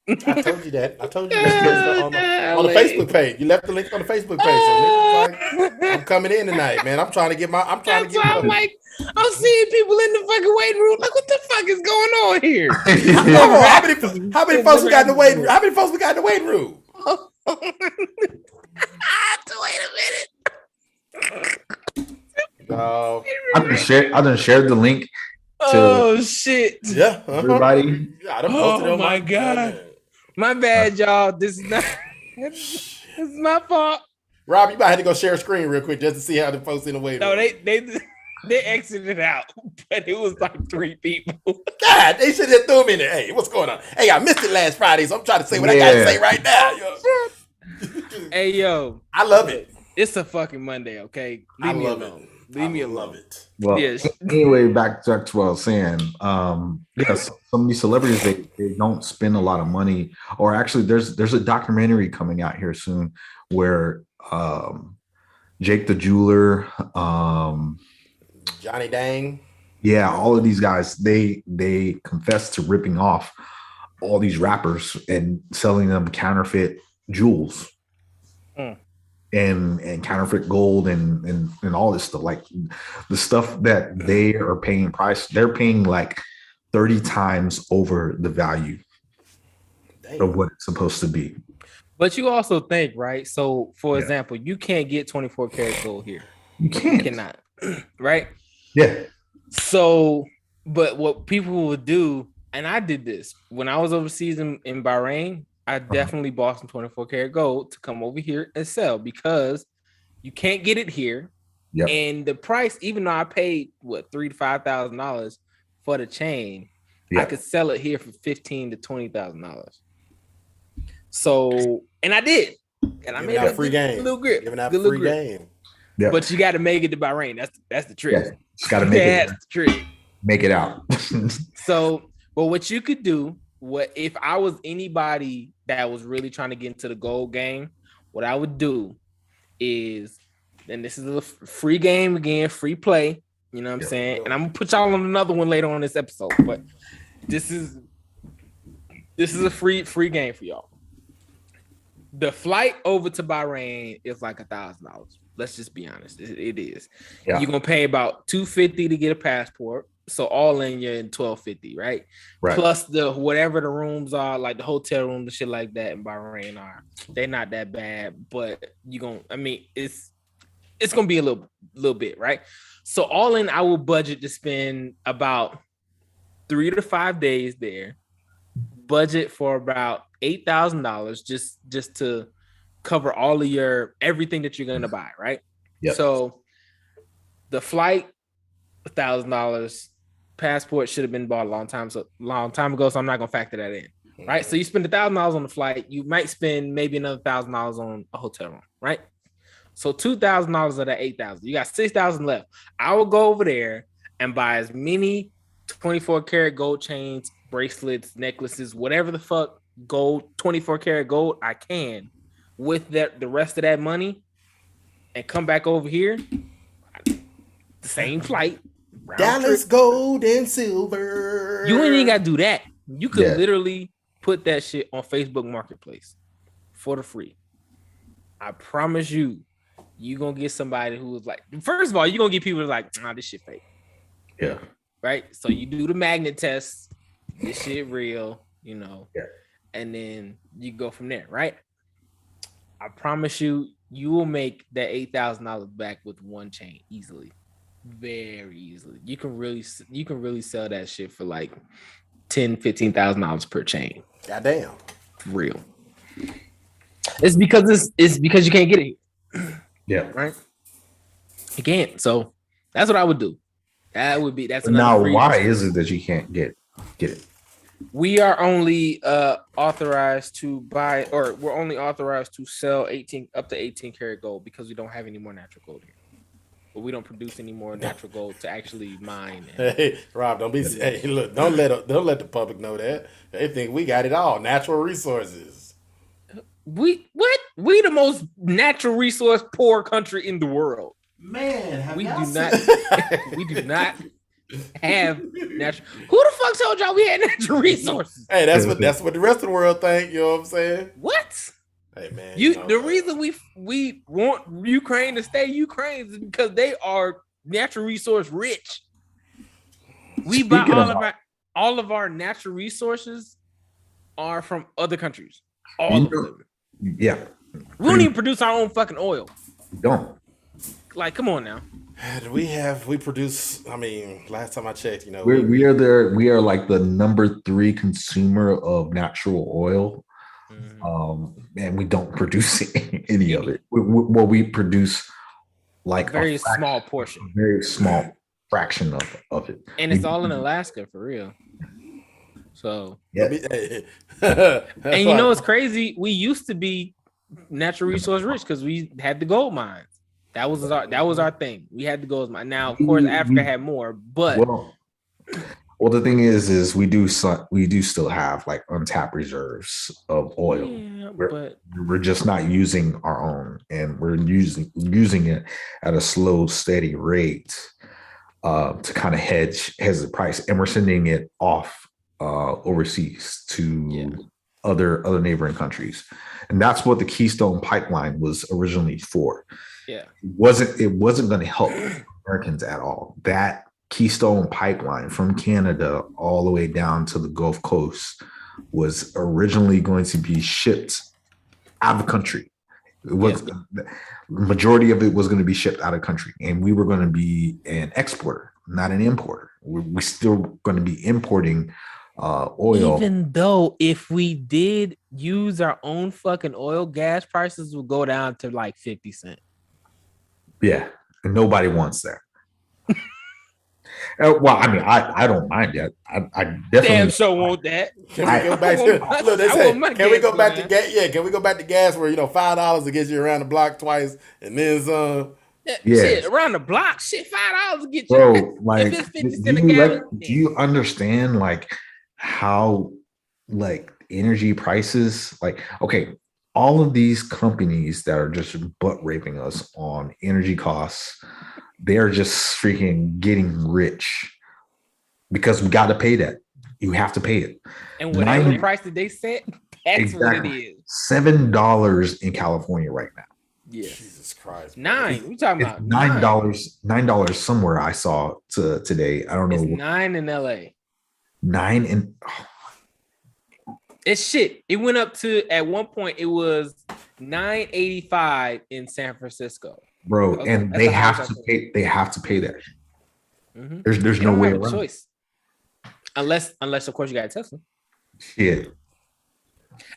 I told you that. I told you that on the Facebook page. You left the link on the Facebook page. So I'm coming in tonight, man. I'm trying to get. I'm seeing people in the fucking waiting room. Like, what the fuck is going on here? How many folks we got in the waiting room? How many folks we got in the waiting room? Wait a minute. No. I done shared the link. Oh shit! Yeah, everybody. Oh my god. My bad, y'all. This is not. This is my fault. Rob, you might have to go share a screen real quick just to see how the folks in the waiting room. No, they exited out, but it was like 3 people. God, they should have threw me in there. Hey, what's going on? Hey, I missed it last Friday, so I'm trying to say what I got to say right now. Yo. Hey, yo, I love it. It's a fucking Monday, okay? Leave me alone. Leave me alone. Love it. Well, yes. Anyway, back to what I was saying. Yes, some of these celebrities they don't spend a lot of money. Or actually, there's a documentary coming out here soon where Jake the Jeweler, Johnny Dang, yeah, all of these guys they confess to ripping off all these rappers and selling them counterfeit jewels. And counterfeit gold and all this stuff, like the stuff that they are paying they're paying like 30 times over the value of what it's supposed to be. But you also think, right? So for example, you can't get 24 karat gold here. You can't. You cannot, right? Yeah. So, but what people would do, and I did this when I was overseas in Bahrain, I definitely bought some 24 karat gold to come over here and sell because you can't get it here. Yep. And the price, even though I paid $3,000 to $5,000 for the chain, I could sell it here for $15,000 to $20,000. So, and I did, and I made a free game. Little grip, giving out free game. Yep. But you got to make it to Bahrain. That's the trick. Yeah, just got to make it. That's the trick. Make it out. So, well, what you could do. What if I was anybody that was really trying to get into the gold game? What I would do is, and this is a free game again, free play. You know what I'm saying? And I'm gonna put y'all on another one later on this episode. But this is a free game for y'all. The flight over to Bahrain is like $1,000. Let's just be honest. It is. Yeah. You're gonna pay about $250 to get a passport. So all in, you're in $1,250, right? Plus the whatever the rooms are, like the hotel room, the shit like that in Bahrain are. They're not that bad, but it's gonna be a little bit, right? So all in, I will budget to spend about 3 to 5 days there. Budget for about $8,000 just to cover all of everything that you're gonna buy, right? Yeah. So the flight, $1,000. Passport should have been bought a long time ago, so I'm not gonna factor that in, right? So you spend $1,000 on the flight, you might spend maybe another $1,000 on a hotel room, right? So $2,000 of that $8,000, you got $6,000 left. I will go over there and buy as many 24 karat gold chains, bracelets, necklaces, whatever the fuck gold, 24 karat gold I can with the rest of that money, and come back over here, the same flight. Dallas gold and silver. You ain't even gotta do that. You could literally put that shit on Facebook Marketplace for the free. I promise you gonna get somebody who is like, first of all, you're gonna get people like, this shit fake. Yeah. Right? So you do the magnet test, this shit real, you know. Yeah. and then you go from there, right? I promise you, you will make that $8,000 back with one chain easily, very easily. You can really sell that shit for like $10,000-$15,000 per chain. Goddamn, real. It's because you can't get it. Yeah, right. You can't. So that's what I would do. That's now. Why is it that you can't get it? We are only authorized to buy, or we're only authorized to sell 18 up to 18 karat gold because we don't have any more natural gold here. But we don't produce any more natural gold to actually mine. Hey, Rob, don't let the public know that. They think we got it all. Natural resources. We the most natural resource poor country in the world. Man, we do not have natural. Who the fuck told y'all we had natural resources? Hey, that's what the rest of the world think. You know what I'm saying? What? Hey man, the reason we want Ukraine to stay Ukraine is because they are natural resource rich. We buy all of our natural resources are from other countries. All of them. Yeah. We don't even produce our own fucking oil. We don't. Like, come on now. We produce, I mean, last time I checked, we are like the number 3 consumer of natural oil. And we don't produce any of it. We produce like a very small portion, a very small fraction of it. And it's all in Alaska for real. So yeah. And you know what's crazy? We used to be natural resource rich because we had the gold mines. That was our thing. We had the gold mine. Now, of course, Africa had more, but well, the thing is we do still have like untapped reserves of oil. Yeah, we're just not using our own, and we're using it at a slow, steady rate to kind of hedge the price, and we're sending it off overseas to other neighboring countries, and that's what the Keystone Pipeline was originally for. Yeah, it wasn't going to help Americans at all. That Keystone Pipeline from Canada all the way down to the Gulf Coast was originally going to be shipped out of the country. It was the majority of it was going to be shipped out of country, and we were going to be an exporter, not an importer. We're still going to be importing oil. Even though if we did use our own fucking oil, gas prices will go down to like 50 cents. Yeah, and nobody wants that. Well, I mean, I don't mind that. I definitely damn sure want that. Can we go back to look? They say, can we go back to gas? Yeah, can we go back to gas where $5 to get you around the block twice, and then some? Yeah, shit, around the block, shit, $5 to get you. Bro, like, if it's 50 cents a gallon, do you understand like how like energy prices? Like, okay, all of these companies that are just butt raping us on energy costs. They're just freaking getting rich because we got to pay that. You have to pay it. And whatever price that they set, that's what it is. $7 in California right now. Yeah. Jesus Christ. $9. We talking about $9 somewhere I saw today. I don't know. It's $9 in LA. 9 in. It's shit. It went up to, at one point, it was $9.85 in San Francisco. Bro, and they have to pay. They have to pay that. Mm-hmm. There's no way around. Choice. Unless of course you got a Tesla. Shit.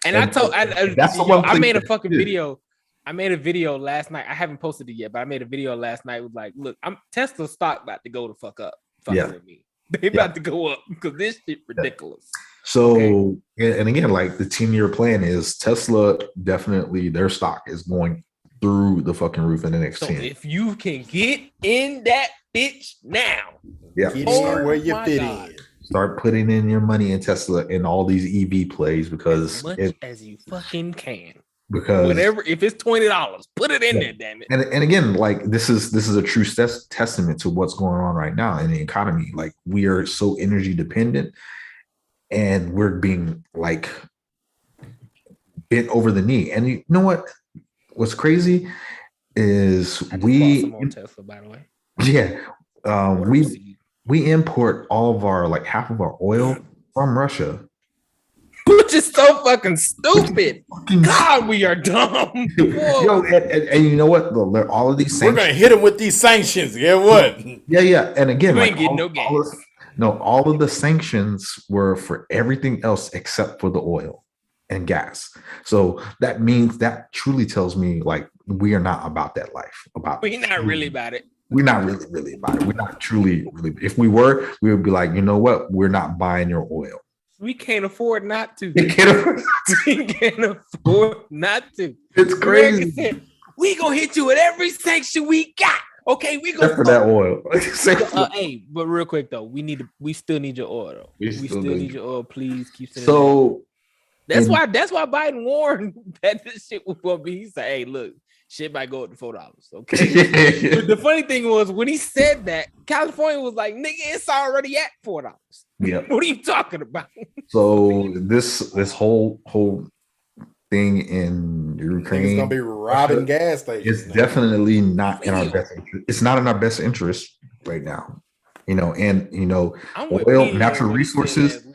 And I made a fucking video. I made a video last night. I haven't posted it yet, but I made a video last night with like, look, Tesla stock about to go to fuck up. With me. They about to go up because this shit ridiculous. So, and again, like the 10-year plan is Tesla definitely their stock is going through the fucking roof in the next 10. If you can get in that bitch now, get in where you fit in. Start putting in your money in Tesla and all these EV plays because as much as you fucking can. Because whatever, if it's $20, put it in there, damn it. And again, like this is a true testament to what's going on right now in the economy. Like we are so energy dependent, and we're being like bent over the knee. And you know what? What's crazy is Tesla, by the way. Yeah, we import all of our half of our oil from Russia. What just so fucking stupid. God, we are dumb. Yo, and you know what? All of these sanctions. We're gonna hit them with these sanctions. Yeah, what? Yeah. And again, you ain't getting no gas. All of the sanctions were for everything else except for the oil and gas. So that means that truly tells me like we are not about that life. We're not really about it. We're not really about it. We're not truly really. If we were, we would be like, you know what? We're not buying your oil. We can't afford not to. We can't afford not to. It's crazy. We gonna hit you with every sanction we got. Okay, we gonna for that oil. Hey, but real quick though, we still need your oil though. We still need your oil. Please keep sending. So that's why Biden warned that this shit was gonna be. He said, "Hey, look, shit might go up to $4." Okay. But the funny thing was when he said that, California was like, "Nigga, it's already at $4." Yeah. What are you talking about? So this whole thing in Ukraine, it's gonna be robbing gas stations. It's definitely not in our best interest. It's not in our best interest right now. Oil, natural resources,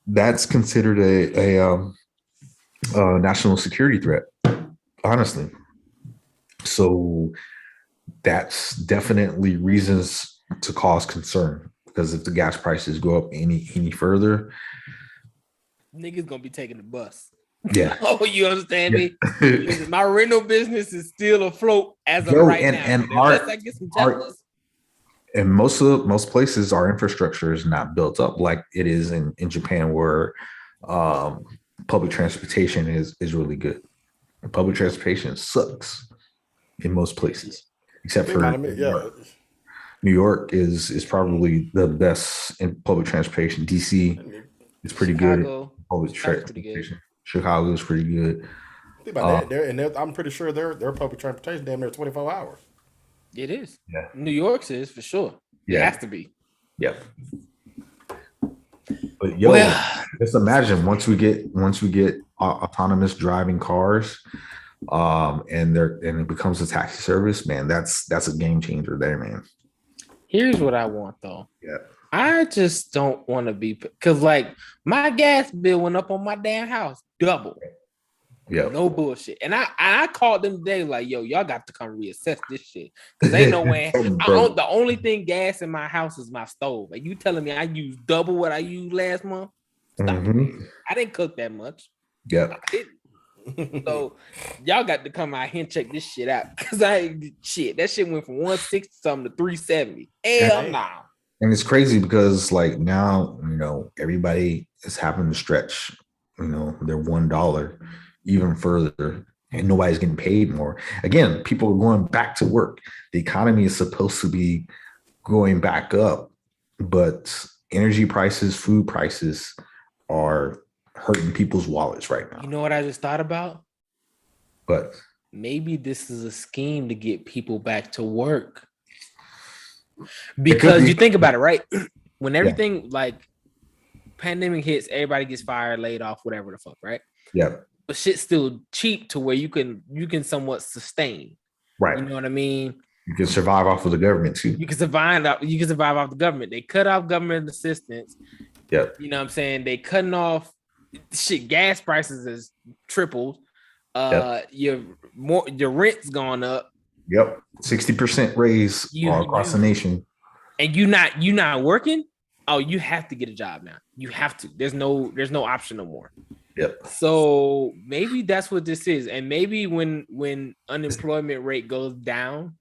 that's considered a national security threat, honestly. So that's definitely reasons to cause concern, because if the gas prices go up any further, niggas gonna be taking the bus. Yeah. Oh, you understand me? My rental business is still afloat as of right now. And most places, our infrastructure is not built up like it is in Japan, where public transportation is really good. Public transportation sucks in most places, except for New York is probably the best in public transportation. DC is pretty good in public transportation. Chicago is pretty good. Think about that. I'm pretty sure their public transportation damn near 24 hours. It is. Yeah. New York's is for sure. Yeah. It has to be. Yeah. But just imagine once we get autonomous driving cars, and it becomes a taxi service, man, that's a game changer there, man. Here's what I want though. Yeah. I just don't want to be, because like my gas bill went up on my damn house double. Yeah, no bullshit. And I called them today like, yo, y'all got to come reassess this shit, because ain't no way. The only thing gas in my house is my stove. And you telling me I used double what I used last month? Stop. I didn't cook that much. Yeah. So y'all got to come out here and check this shit out, because that shit went from 160 something to 370. Hell no. And it's crazy because like now, everybody is having to stretch, their $1 even further, and nobody's getting paid more. Again, people are going back to work. The economy is supposed to be going back up, but energy prices, food prices are hurting people's wallets right now. You know what I just thought about? But maybe this is a scheme to get people back to work. Because you think about it, right? When everything like pandemic hits, everybody gets fired, laid off, whatever the fuck, right? Yeah. But shit's still cheap to where you can somewhat sustain. Right. You know what I mean? You can survive off of the government too. You can survive off the government. They cut off government assistance. Yeah. You know what I'm saying? They cutting off shit. Gas prices has tripled. Your rent's gone up. Yep. 60% raise all across the nation. And you not working? Oh, you have to get a job now. You have to. There's no option no more. Yep. So maybe that's what this is. And maybe when unemployment rate goes down,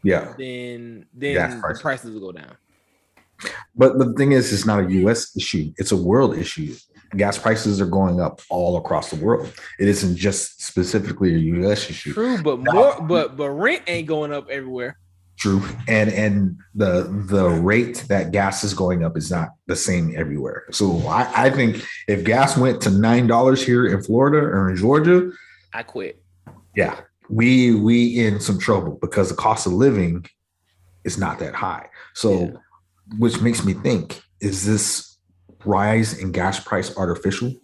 then the prices will go down. But the thing is, it's not a U.S. issue. It's a world issue. Gas prices are going up all across the world. It isn't just specifically a U.S. issue. True, but but rent ain't going up everywhere. True, and the rate that gas is going up is not the same everywhere. So I think if gas went to $9 here in Florida or in Georgia, I quit. Yeah, we in some trouble because the cost of living is not that high. So, which makes me think: is this rise in gas price artificial,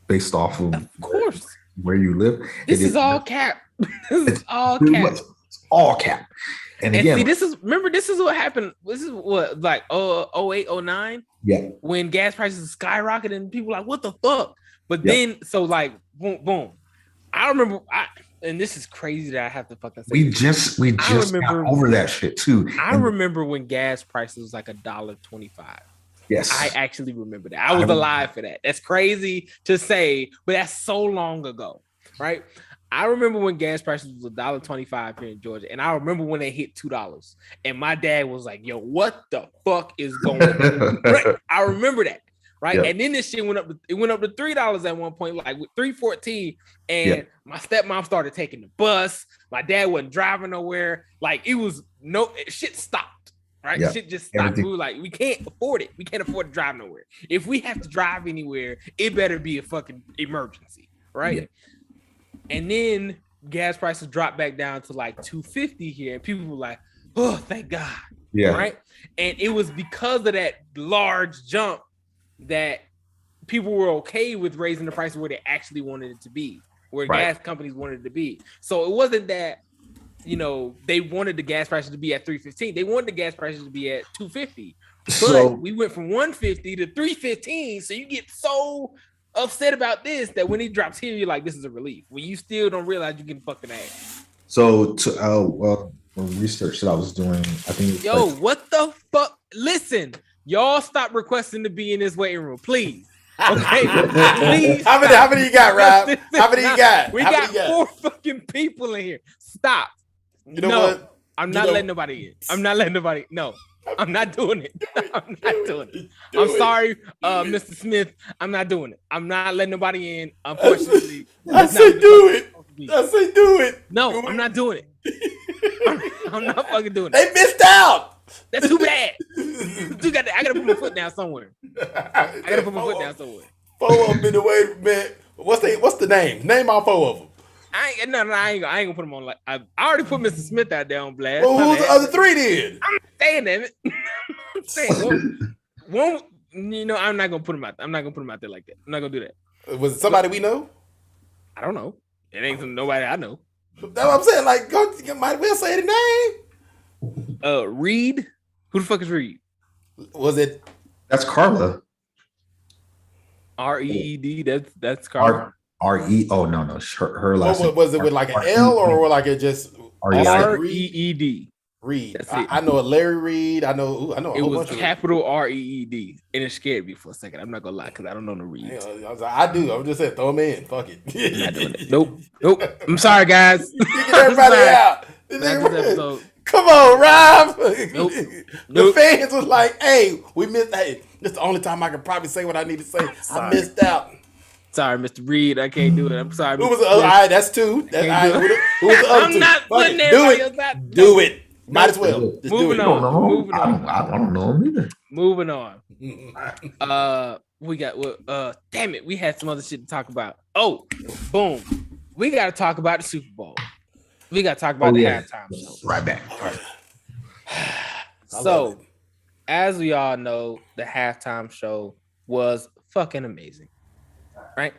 based off of course where you live? This is all cap. This is all cap. It's all cap. And again, see, this is what happened. This is what, like 08, 09? Yeah. When gas prices skyrocketed and people were like, what the fuck? But then, so like, boom. I remember, and this is crazy that I have to fucking say. We just got over that shit too. I remember when gas prices was like $1.25. Yes, I actually remember that. I was alive for that. That's crazy to say, but that's so long ago, right? I remember when gas prices was $1.25 here in Georgia, and I remember when they hit $2. And my dad was like, "Yo, what the fuck is going on?" Right? I remember that. Right. Yep. And then this shit went up to $3 at one point, like with $3.14. And my stepmom started taking the bus. My dad wasn't driving nowhere. Like it was shit stopped. Right. Yep. Shit just stopped. We were like, we can't afford it. We can't afford to drive nowhere. If we have to drive anywhere, it better be a fucking emergency. Right. Yep. And then gas prices dropped back down to like $2.50 here. And people were like, oh, thank God. Yeah. Right. And it was because of that large jump that people were okay with raising the price where they actually wanted it to be, where gas companies wanted it to be. So it wasn't that, they wanted the gas prices to be at $3.15. They wanted the gas prices to be at $2.50. But we went from $1.50 to $3.15. So you get so upset about this that when it drops here, you're like, this is a relief. When you still don't realize you can fucking ass. So research that I was doing, I think. What the fuck? Listen. Y'all stop requesting to be in this waiting room, please. Okay, please. How many you got, Rob? How many you got? We got 4 fucking people in here. Stop. You know what? I'm not letting nobody in. I'm not letting nobody. No, I'm not doing it. I'm not doing it. I'm sorry, Mr. Smith. I'm not doing it. I'm not letting nobody in. Unfortunately, I say do it. No, I'm not doing it. I'm not fucking doing it. They missed out. That's too bad. I gotta put my foot down somewhere. I gotta put my foot down somewhere. 4 of them in the way, man. What's the name? Name all 4 of them. I ain't gonna put them on. Like I already put Mr. Smith out there on blast. Well, who's the other 3 then? I'm saying that. I'm saying one. I'm not gonna put him out. I'm not gonna put him out there like that. I'm not gonna do that. Was it somebody we know? I don't know. It ain't nobody I know. That's what I'm saying. Like, you might well say the name. Reed. Who the fuck is Reed? Was it? That's Carla. REED. That's Carla. RE. Oh no. Her last name. Was it with like an L or like it just REED? Reed. I know a Larry Reed. I know. It was capital REED, and it scared me for a second. I'm not gonna lie because I don't know the Reeds. I do. I'm just saying, throw them in. Fuck it. I'm not doing it. Nope. I'm sorry, guys. Get everybody out. Come on, Rob. Nope. The fans was like, "Hey, we missed. Hey, this is the only time I can probably say what I need to say. I missed out." Sorry, Mr. Reed. I can't do it. I'm sorry. Who was the other? All right, that's 2. That's all right. Who was the other 2? I'm not putting everybody else out. Do it. Might as well. Just Moving on. I don't know him either. Moving on. We got damn it. We had some other shit to talk about. Oh, boom. We got to talk about the Super Bowl. We got to talk about the halftime show. Right back. So, as we all know, the halftime show was fucking amazing. Right?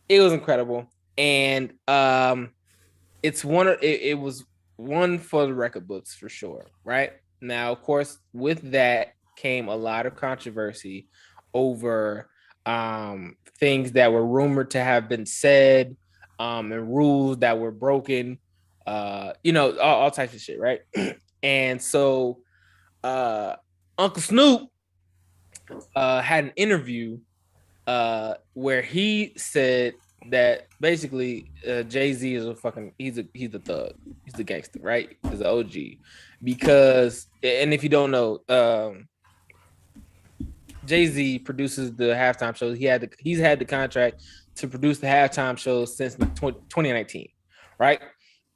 It was incredible. And it was one for the record books for sure. Right? Now, of course, with that came a lot of controversy over things that were rumored to have been said, and rules that were broken, all types of shit, right? And so Uncle Snoop had an interview where he said that basically Jay-Z is he's a thug, he's a gangster, right? He's an OG. Because, and if you don't know, Jay-Z produces the halftime shows. He's had the contract to produce the halftime shows since 2019, right?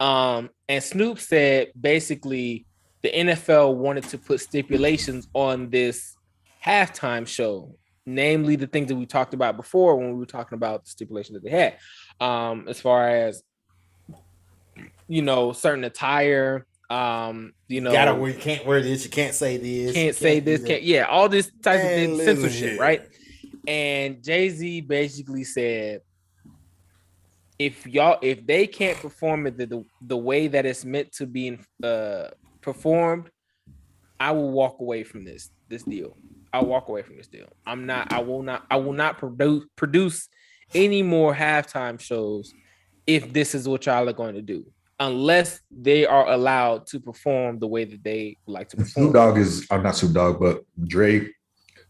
And Snoop said basically the NFL wanted to put stipulations on this halftime show, namely the things that we talked about before when we were talking about the stipulations that they had, as far as certain attire. Gotta wear, you can't wear this, you can't say this, all this type of censorship, right? And Jay-Z basically said, if they can't perform it the way that it's meant to be performed, I will walk away from this deal. I'll walk away from this deal. I will not produce any more halftime shows if this is what y'all are going to do, unless they are allowed to perform the way that they like to perform. Snoop Dogg is, I'm not Snoop Dogg, but Dre.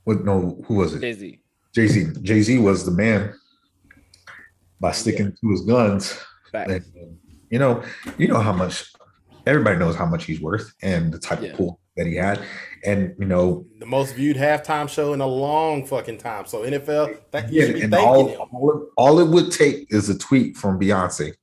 Who was it? Jay-Z. Jay-Z was the man by sticking to his guns. And, you know how much everybody knows how much he's worth and the type of pull that he had. And the most viewed halftime show in a long fucking time. So NFL, all it would take is a tweet from Beyonce.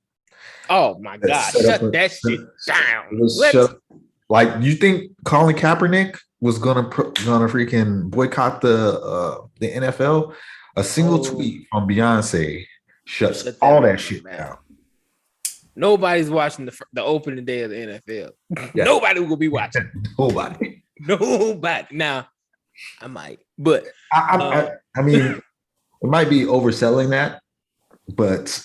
Oh my God! Shut that shit down. Like, you think Colin Kaepernick was gonna freaking boycott the NFL? A single tweet from Beyonce shuts all that shit down. Nobody's watching the opening day of the NFL. Yeah. Nobody will be watching. Nobody. Now, I might, but I mean, it might be overselling that, but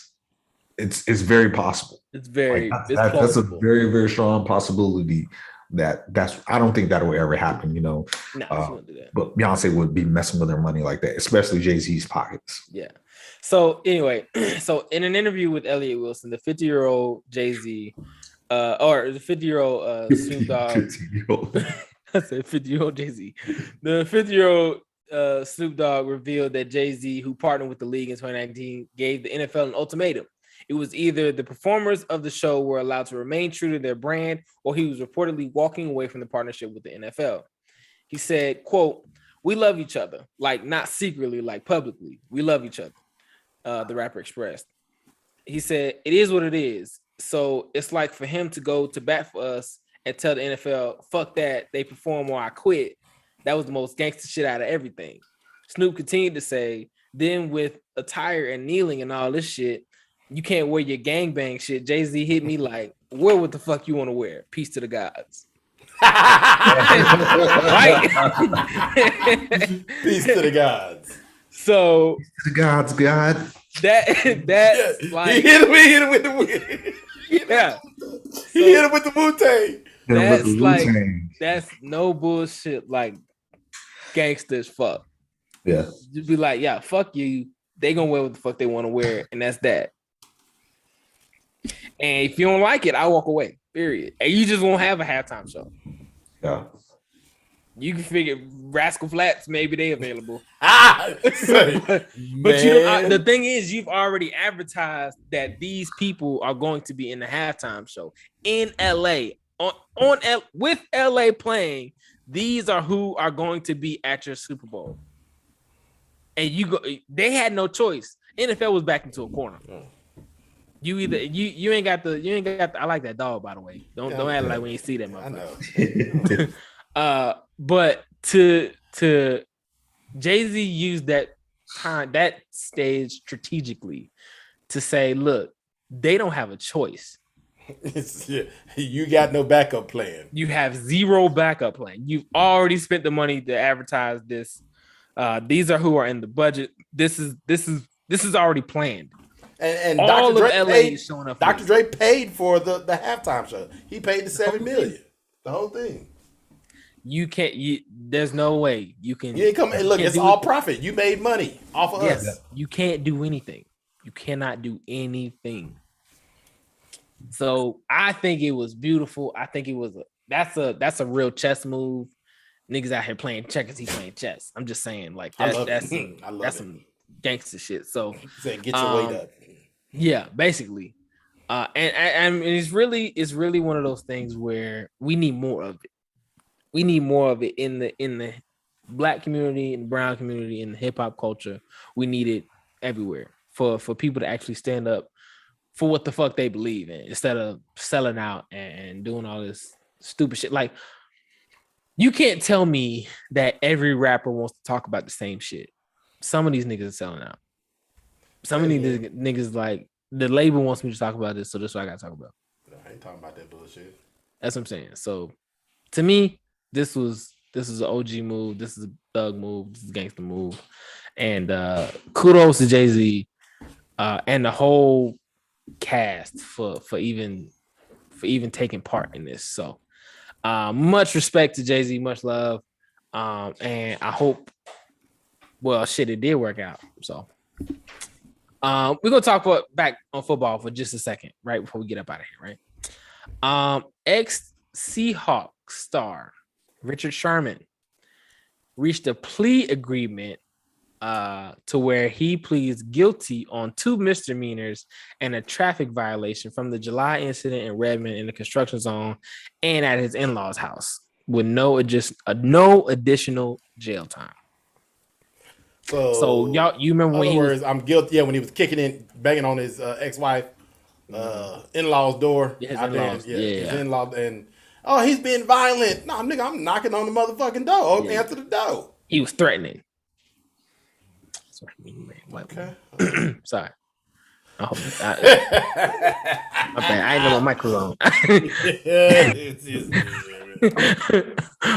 it's very possible. It's very that's a very, very strong possibility that's I don't think that will ever happen. No, won't do that. But Beyonce would be messing with her money like that, especially Jay-Z's pockets. Yeah. So anyway, so in an interview with Elliott Wilson, the 50-year-old Jay-Z, or the 50-year-old Snoop Dogg, I said 50-year-old Jay-Z. The 50-year-old Snoop Dogg revealed that Jay-Z, who partnered with the league in 2019, gave the NFL an ultimatum. It was either the performers of the show were allowed to remain true to their brand, or he was reportedly walking away from the partnership with the NFL. He said, quote, "We love each other, like not secretly, like publicly. We love each other." The rapper expressed. He said, "It is what it is. So it's like for him to go to bat for us and tell the NFL, fuck that, they perform or I quit. That was the most gangster shit out of everything." Snoop continued to say, "Then with attire and kneeling and all this shit, you can't wear your gangbang shit. Jay-Z hit me like, wear what the fuck you want to wear. Peace to the gods." Right? Peace to the gods. So the gods, God. That's like he hit him with the win. Yeah. He hit him with the Wu-Tang. That's like that's no bullshit, like gangsta as fuck. Yeah. Just be like, yeah, fuck you. They gonna wear what the fuck they want to wear, and that's that. And if you don't like it, I walk away. Period. And you just won't have a halftime show. Yeah. You can figure Rascal Flatts, maybe they available. But the thing is, you've already advertised that these people are going to be in the halftime show in LA with LA playing. These are who are going to be at your Super Bowl, and they had no choice. NFL was back into a corner. You either you ain't got the. I like that dog, by the way. Don't act like when you see that motherfucker. I know. But to Jay-Z used that stage strategically to say, look, they don't have a choice. You got no backup plan. You have zero backup plan. You've already spent the money to advertise this. These are who are in the budget. This is already planned. And all Dr. Dre paid, is showing up. Dr. Dre paid for the halftime show. He paid the $7 million. The whole thing. You can't. There's no way you can. You ain't come. Look, it's all profit. You made money off of us. You can't do anything. You cannot do anything. So I think it was beautiful. I think it was that's a real chess move. Niggas out here playing checkers. He playing chess. I'm just saying, like that's some gangster shit. So get your weight up. Yeah, basically. And it's really one of those things where we need more of it. We need more of it in the Black community, in the brown community, in the hip hop culture. We need it everywhere for people to actually stand up for what the fuck they believe in, instead of selling out and doing all this stupid shit. Like, you can't tell me that every rapper wants to talk about the same shit. Some of these niggas are selling out. Some of these niggas, like, the label wants me to talk about this, so that's what I gotta talk about. I ain't talking about that bullshit. That's what I'm saying. So, to me, this was an OG move. This is a thug move. This is a gangster move. And kudos to Jay-Z and the whole cast for even taking part in this. So much respect to Jay-Z, much love. And I hope, well, shit, it did work out. So We're gonna talk back on football for just a second, right before we get up out of here, right? Ex-Seahawks star Richard Sherman reached a plea agreement to where he pleads guilty on 2 misdemeanors and a traffic violation from the July incident in Redmond in the construction zone and at his in-laws' house with no additional jail time. So y'all, you remember when I'm guilty? Yeah, when he was banging on his ex-wife, in-laws' door. Yeah, his in-law, and he's being violent. No, nigga, I'm knocking on the motherfucking door. Answer the door. He was threatening. Okay. Sorry. I hope my bad. I ain't know my mic was on.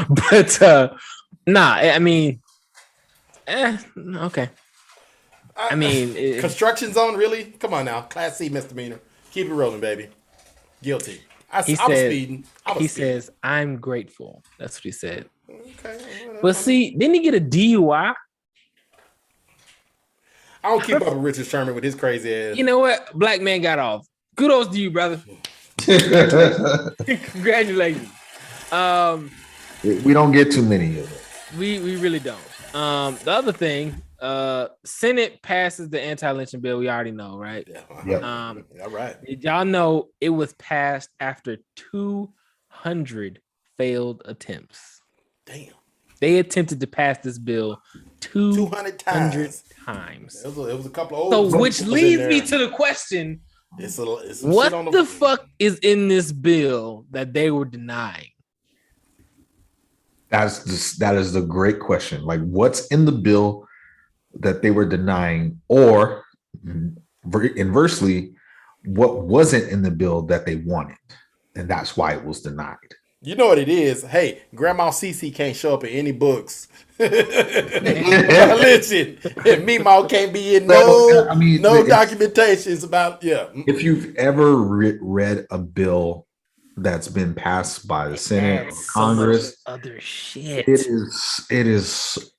But I mean, okay. I mean, construction zone, really? Come on now, Class C misdemeanor. Keep it rolling, baby. Guilty. I was speeding. He says, "I'm grateful." That's what he said. Okay. But see, didn't he get a DUI? I don't keep up with Richard Sherman with his crazy ass. You know what? Black man got off. Kudos to you, brother. Congratulations. We don't get too many of them. We really don't. The other thing, Senate passes the anti-lynching bill. We already know, right? Yeah. All right. Did y'all know it was passed after 200 failed attempts? Damn. They attempted to pass this bill 200 times. It was a couple of old. So, which leads me to the question: what the fuck is in this bill that they were denying? That is the great question. Like, what's in the bill that they were denying, or inversely, what wasn't in the bill that they wanted, and that's why it was denied. You know what it is? Hey, Grandma Cece can't show up in any books. Listen, and Meemaw can't be in no documentations about If you've ever read a bill that's been passed by the Senate or Congress, other shit, it is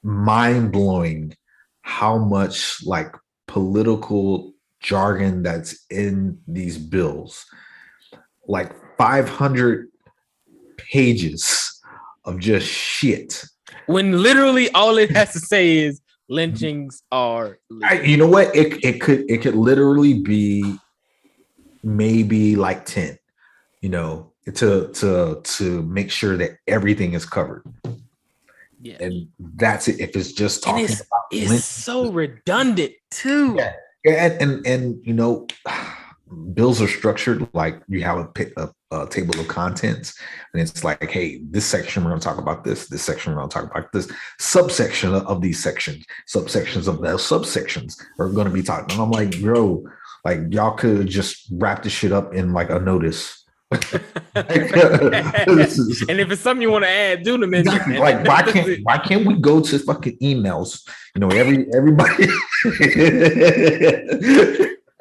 mind-blowing how much like political jargon that's in these bills. Like 500 pages of just shit. When literally all it has to say is lynchings are legal. You know what? It could literally be maybe like 10, to make sure that everything is covered. Yeah. And that's it. If it's just talking about it's so redundant too. Yeah. And bills are structured like you have a table of contents, and it's like, hey, this section we're going to talk about this section we're going to talk about this subsection of these sections, subsections of those subsections are going to be talking. And I'm like, bro, like y'all could just wrap this shit up in like a notice. And if it's something you want to add, do them. Exactly. Like why can't we go to fucking emails?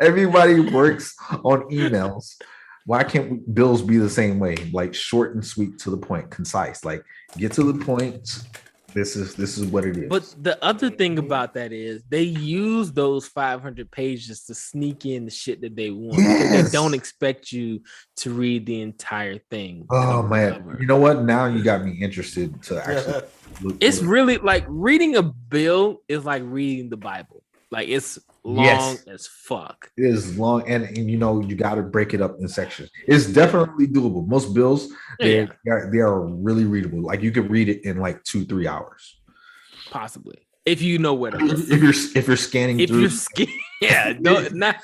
Everybody works on emails. Why can't bills be the same way? Like short and sweet, to the point, concise. Like get to the point. This is what it is. But the other thing about that is they use those 500 pages to sneak in the shit that they want. Yes. They don't expect you to read the entire thing. Oh man, you know what? Now you got me interested to actually look. It's really like reading a bill is like reading the Bible. Like it's long as fuck. It is long, and you got to break it up in sections. It's definitely doable. Most bills they are really readable. Like you could read it in like 2-3 hours, possibly, if you know where to look. If you're scanning through. Not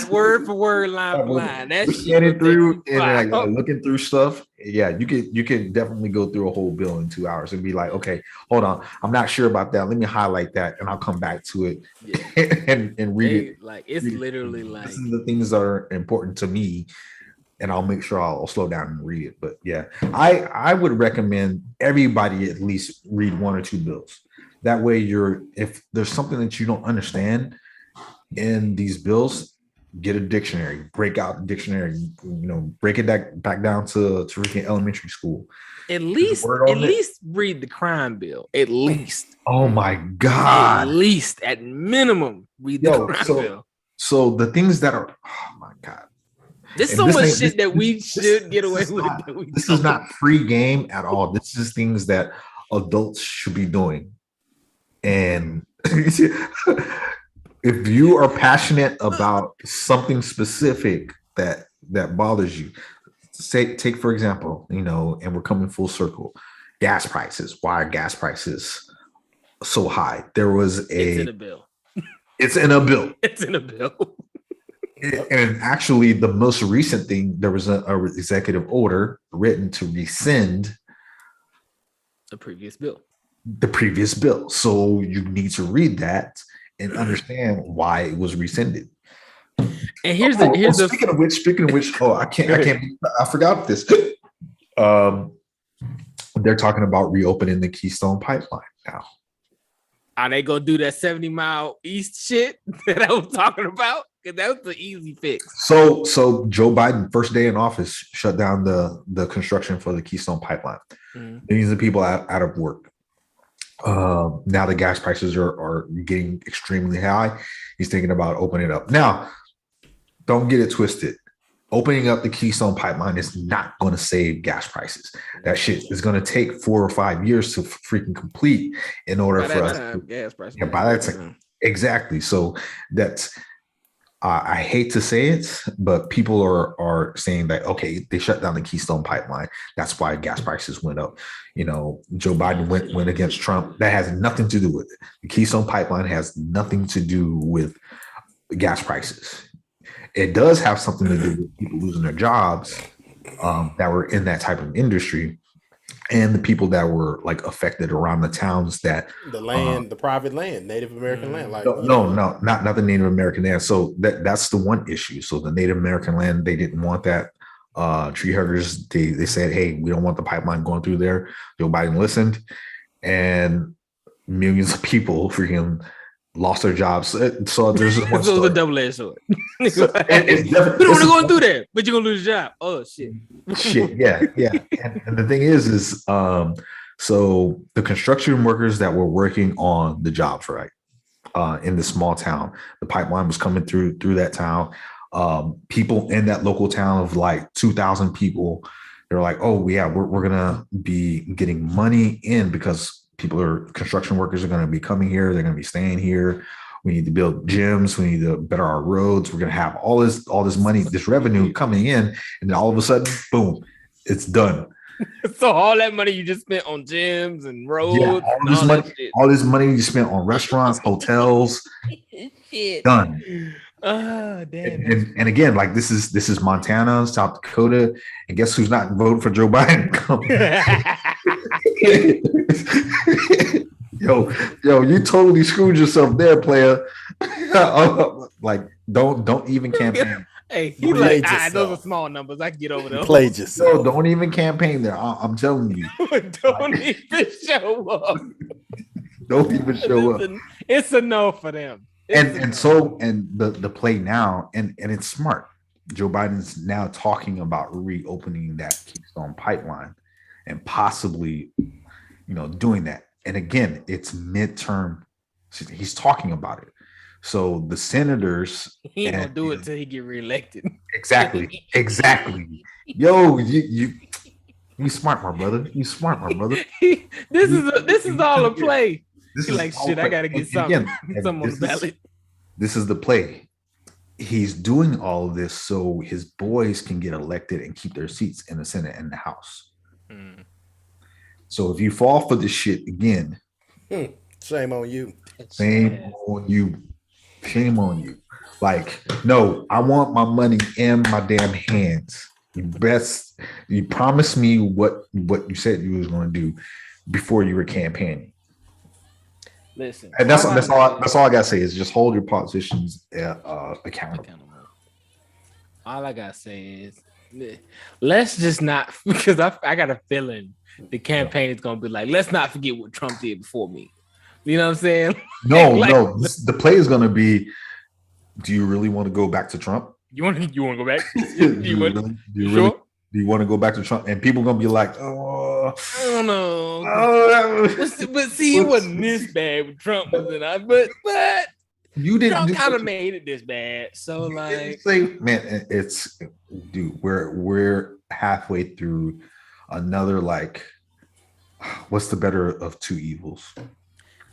word for word, line for line. That's scanning through and like looking through stuff. Yeah, you can definitely go through a whole bill in 2 hours and be like, okay, hold on, I'm not sure about that. Let me highlight that, and I'll come back to it and read it. Like it's literally like this is the things that are important to me, and I'll make sure I'll slow down and read it. But yeah, I would recommend everybody at least read 1 or 2 bills. That way, if there's something that you don't understand in these bills, get a dictionary, break out the dictionary, break it back down to freaking elementary school. At least read the crime bill. At least. Oh my God. At least, at minimum, read the crime bill. So the things that are, oh my God. There's so much shit that we should get away with. This is not free game at all. This is things that adults should be doing. And if you are passionate about something specific that bothers you, take for example, and we're coming full circle, gas prices. Why are gas prices so high? It's in a bill. It's in a bill. It's in a bill. And actually, the most recent thing, there was a executive order written to rescind the previous bill. So you need to read that and understand why it was rescinded. And speaking of which, I forgot this. They're talking about reopening the Keystone Pipeline now. Are they gonna do that 70-mile east shit that I was talking about? Because that was the easy fix. So Joe Biden, first day in office, shut down the construction for the Keystone Pipeline. Millions of people out of work. Now the gas prices are getting extremely high. He's thinking about opening it up. Now, don't get it twisted. Opening up the Keystone Pipeline is not going to save gas prices. That shit is going to take 4 or 5 years to freaking complete in order for us. Gas prices. Yeah, by that time, exactly. So that's. I hate to say it, but people are saying that, okay, they shut down the Keystone Pipeline. That's why gas prices went up. Joe Biden went against Trump. That has nothing to do with it. The Keystone Pipeline has nothing to do with gas prices. It does have something to do with people losing their jobs that were in that type of industry, and the people that were like affected around the towns that the land, the private land, Native American land. Like no, not the Native American land. So that's the one issue. So the Native American land, they didn't want that. Tree huggers, they said, hey, we don't want the pipeline going through there. Joe Biden listened, and millions of people freaking lost their jobs. So there's this one story. A double-edged sword. We don't want to go through there, but you're gonna lose your job. Oh shit. Yeah. And the thing is so the construction workers that were working on the jobs, right, in the small town, the pipeline was coming through that town. People in that local town of like 2,000 people, they're like, oh yeah, we're gonna be getting money in because construction workers are going to be coming here. They're going to be staying here. We need to build gyms. We need to better our roads. We're going to have all this money, this revenue coming in. And then all of a sudden, boom, it's done. So all that money you just spent on gyms and roads, all this money you spent on restaurants, hotels, shit. Done. Oh, damn. And again, like this is Montana, South Dakota, and guess who's not voting for Joe Biden? yo, you totally screwed yourself there, player. Like, don't even campaign. Hey, he's like, those are small numbers. I can get over those. Played yourself. Yo, don't even campaign there. I'm telling you. Don't even show up. Don't even show up. It's a no for them. And the play now, and it's smart. Joe Biden's now talking about reopening that Keystone Pipeline and possibly, doing that. And again, it's midterm. He's talking about it. So the senators, he ain't gonna do it till he get reelected. Exactly. Yo, you smart, my brother. You smart, my brother. This is all a play. He's like, shit, I gotta get something on the ballot. This is the play. He's doing all of this so his boys can get elected and keep their seats in the Senate and the House. So if you fall for this shit again, shame on you. Shame on you. Like, no, I want my money in my damn hands. You promised me what you said you was going to do before you were campaigning. Listen, and that's all I gotta say is just hold your politicians accountable. All I gotta say is let's just not, because I got a feeling the campaign is gonna be like, let's not forget what Trump did before me. You know what I'm saying? No. The play is gonna be Do you really want to go back to Trump? You want to go back? Do you want to go back to Trump? And people are gonna be like, oh, I don't know. But see, it wasn't this bad with Trump was in it. But you didn't. Trump kind of made it this bad. So like, man, it's dude. We're halfway through another like. What's the better of two evils?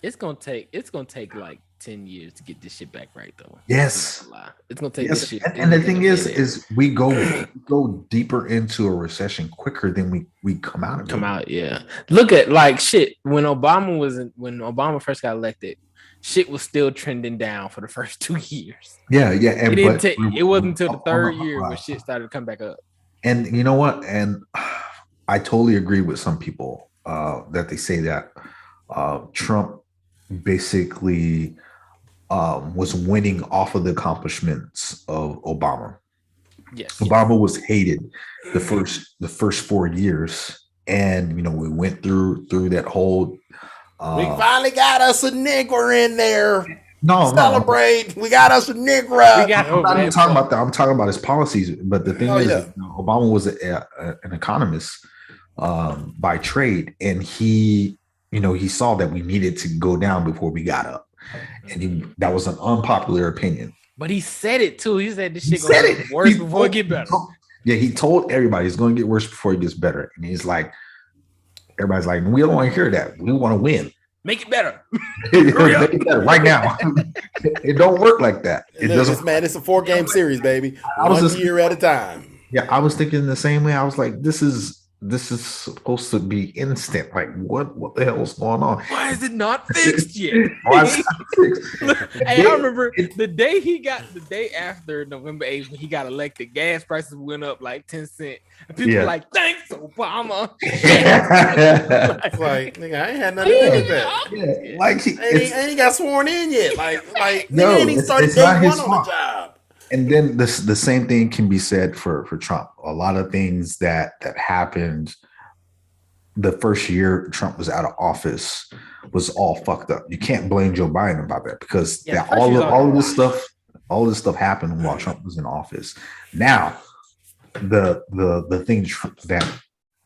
It's gonna take like 10 years to get this shit back right, though. Yes, it's gonna take this shit. And the thing is we go deeper into a recession quicker than we come out of it. Come out, yeah. Look at like shit when Obama first got elected, shit was still trending down for the first 2 years. Yeah, and it wasn't until the third year when shit started to come back up. And you know what? And I totally agree with some people that they say that Trump basically was winning off of the accomplishments of Obama. Yes, Obama was hated the first 4 years, and we went through that whole. We finally got us a nigger in there. Celebrate! We got us a nigger. I'm not even talking about that. I'm talking about his policies. But the thing is, Obama was an economist by trade, and he saw that we needed to go down before we got up. And that was an unpopular opinion. But he said it too. He said this shit gonna get worse before it get better. Yeah, he told everybody it's gonna get worse before it gets better. And he's like, everybody's like, we don't want to hear that. We want to win. Make it better. Make it better right now. It don't work like that. It doesn't. Man, it's a 4-game series, baby. One year at a time. Yeah, I was thinking the same way. I was like, this is supposed to be instant. Like, what the hell is going on? Why is it not fixed yet? Hey, I remember the day after November 8th when he got elected, gas prices went up like 10 cents. And people were like, thanks, Obama. Like, nigga, I ain't had nothing to do with that. Yeah, like I ain't got sworn in yet. Like no, ain't even started day one on the job. And then the same thing can be said for Trump. A lot of things that happened the first year Trump was out of office was all fucked up. You can't blame Joe Biden about that because all of this stuff happened while Trump was in office. Now, the thing that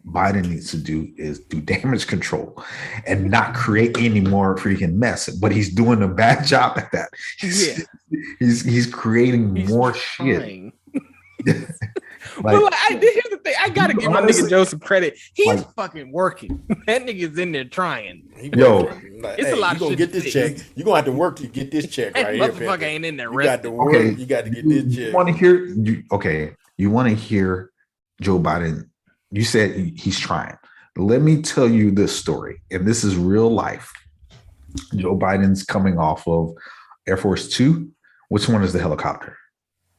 Biden needs to do is do damage control and not create any more freaking mess. But he's doing a bad job at that. He's creating more shit. Here's the thing. I gotta give my nigga Joe some credit. He's fucking working. That nigga's in there trying. It's a lot of shit. You gonna get this check. You gonna have to work to get this check right here. Motherfucker ain't in there. You got to work. Okay. You got to get this check. You want to hear Joe Biden? You said he's trying. Let me tell you this story, and this is real life. Joe Biden's coming off of Air Force 2. Which one is the helicopter?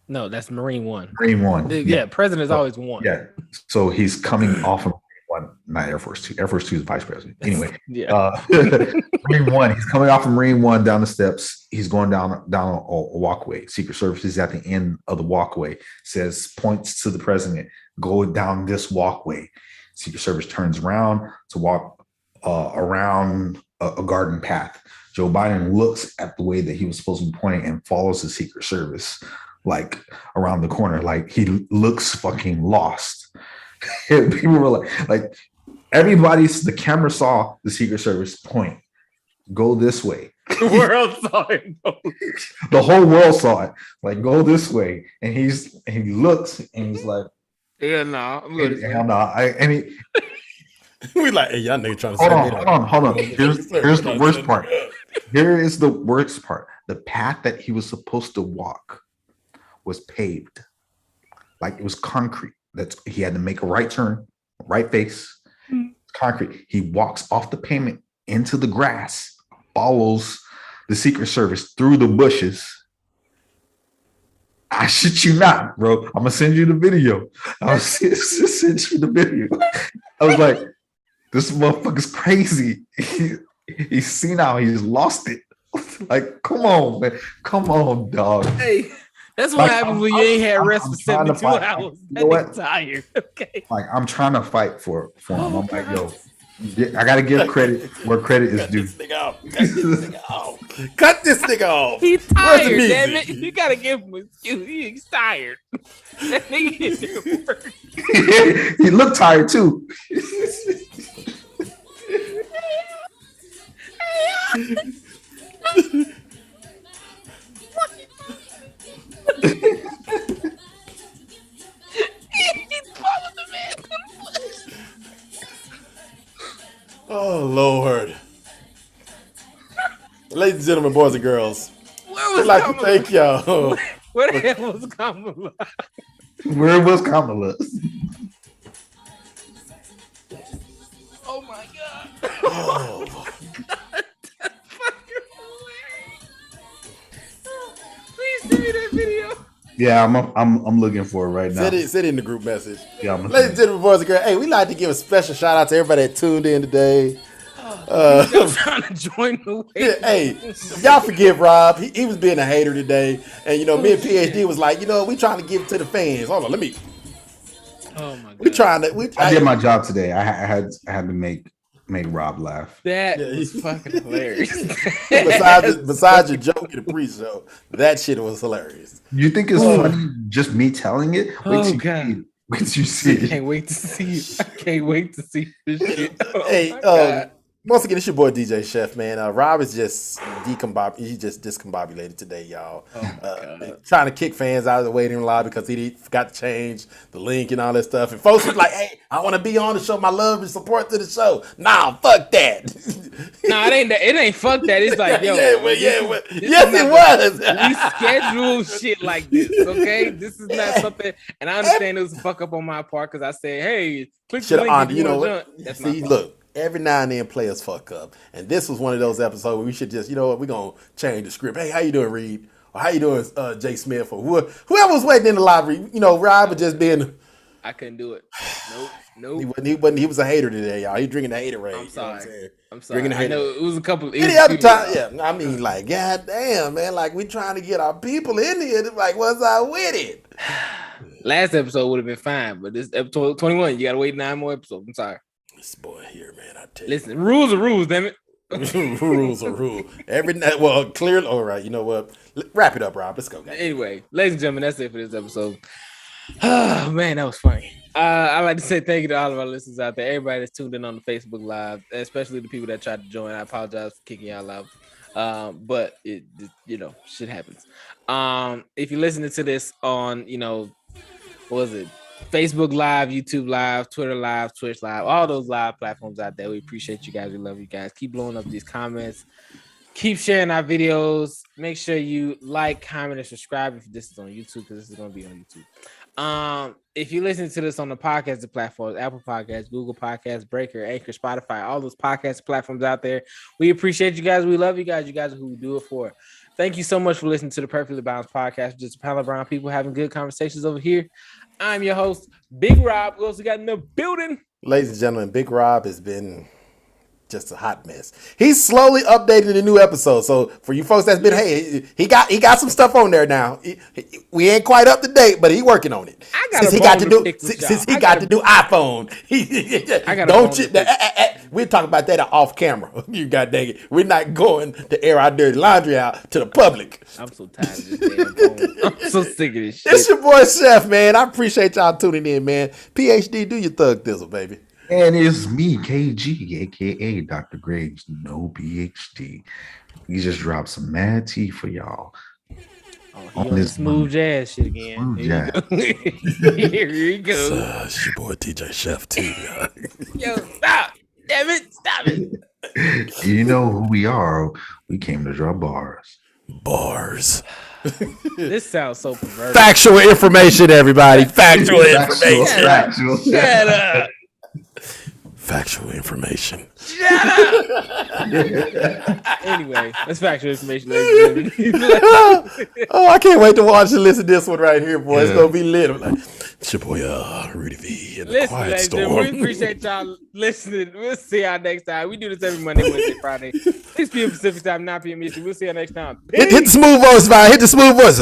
No, that's Marine 1. Marine 1. Yeah, President's always 1. Yeah. So he's coming off of Marine 1, not Air Force 2. Air Force 2 is vice president. Anyway, Marine 1. He's coming off of Marine 1 down the steps. He's going down a walkway. Secret Service is at the end of the walkway. Points to the president. Go down this walkway. Secret Service turns around to walk around a garden path. Joe Biden looks at the way that he was supposed to be pointing and follows the Secret Service like around the corner. Like he looks fucking lost. People were like the camera saw the Secret Service point. Go this way. The world saw it. The whole world saw it. Like, go this way. And he looks and he's like, yeah, no, I'm good. Hell no. We like, hey, y'all nigga trying to hold on. Here's the worst part. Here is the worst part. The path that he was supposed to walk was paved. Like it was concrete. He had to make a right turn, right face, concrete. He walks off the pavement into the grass, follows the Secret Service through the bushes. I shit you not, bro. I'm gonna send you the video. I'll send you the video. I was like, this motherfucker's crazy. He's seen how he's lost it. Like, come on, man. Come on, dog. Hey, that's what happens when you ain't had rest for 72 hours. You know tired. Okay. Like, I'm trying to fight for him. I'm like, yo, I gotta give credit where credit is due. Cut this nigga off. He's tired, damn it. You gotta give him an excuse. He's tired. That nigga didn't work. He looked tired too. Oh Lord. Ladies and gentlemen, boys and girls, I'd like to thank y'all. Where the hell was Kamala? Where was Kamala? Oh my God. Oh. That's fucking hilarious. Please send me that video. Yeah, I'm looking for it right now. Send it in the group message. Yeah, ladies and gentlemen, boys and girls, hey, we like to give a special shout out to everybody that tuned in today. I'm trying to join the way. Hey, y'all forgive Rob. He was being a hater today, and me and PhD was like, we trying to give it to the fans. Hold on, let me. Oh my God. We trying to. I did my job today. I had to make Rob laugh. That was fucking hilarious. besides your joke in the pre-show, that shit was hilarious. You think it's funny just me telling it? Wait till you see it. I can't wait to see it. I can't wait to see this shit. Hey, once again, it's your boy DJ Chef, man. Rob is just discombobulated today, y'all. Trying to kick fans out of the waiting room live because he forgot to change the link and all that stuff. And folks was like, "Hey, I want to be on to show my love and support to the show." Nah, fuck that. Nah, it ain't that. It ain't fuck that. It's like, yo, yes, it was. We schedule shit like this, okay? This is not something. And I understand it was a fuck up on my part because I said, "Hey, click the link." You know what? See, look. Every now and then players fuck up. And this was one of those episodes where we should just, we're going to change the script. Hey, how you doing, Reed? Or how you doing, Jay Smith? Or whoever was waiting in the library. Rob was just being... I couldn't do it. Nope. He was a hater today, y'all. He drinking the haterade. I'm sorry. I know it was a couple... Any other time, yeah. I mean, like, god damn, man. Like, we trying to get our people in here. Like, what's up with it? Last episode would have been fine. But this episode 21, you got to wait 9 more episodes. I'm sorry. This boy here, man, I tell you. Listen, rules are rules, damn it. Rules are rules. Every night, well, clearly, all right, you know what? Wrap it up, Rob. Let's go, guys. Anyway, ladies and gentlemen, that's it for this episode. Oh, man, that was funny. I'd like to say thank you to all of our listeners out there, everybody that's tuned in on the Facebook Live, especially the people that tried to join. I apologize for kicking y'all out. But, shit happens. If you're listening to this on, what was it? Facebook Live, YouTube Live, Twitter Live, Twitch Live, all those live platforms out there. We appreciate you guys. We love you guys. Keep blowing up these comments. Keep sharing our videos. Make sure you like, comment, and subscribe if this is on YouTube, because this is going to be on YouTube. If you listen to this on the podcast platforms, Apple Podcasts, Google Podcasts, Breaker, Anchor, Spotify, all those podcast platforms out there, we appreciate you guys. We love you guys. You guys are who we do it for. Thank you so much for listening to the Perfectly Balanced Podcast. Just a pile of brown people having good conversations over here. I'm your host, Big Rob. We also got in the building. Ladies and gentlemen, Big Rob has been just a hot mess. He's slowly updating the new episode. So for you folks that's been, hey, he got some stuff on there now. We ain't quite up to date, but he working on it. Since he got to do iPhone. We'll talk about that off camera. You got dang it. We're not going to air our dirty laundry out to the public. I'm so tired of this damn phone. I'm so sick of this shit. It's your boy Chef, man. I appreciate y'all tuning in, man. PhD, do your thug thizzle, baby. And it's me, KG, aka Dr. Griggs, no PhD. He just dropped some mad tea for y'all. On this smooth jazz shit again. Here you go. It's your boy DJ Chef too. Yo, stop. Damn it, stop it. You know who we are. We came to draw bars. Bars. This sounds so perverted. Factual information, everybody. Factual information. Shut up. Factual information. Shut up. Anyway, that's factual information, ladies and gentlemen. Oh, I can't wait to watch and listen to this one right here, boy. It's gonna be lit. I'm like, it's your boy Rudy V in the Quiet Storm. We appreciate y'all listening. We'll see y'all next time. We do this every Monday, Wednesday, Friday, 6 p.m. Pacific time, 9 p.m. Eastern. We'll see you next time. Hit the smooth voice, man. Hit the smooth voices.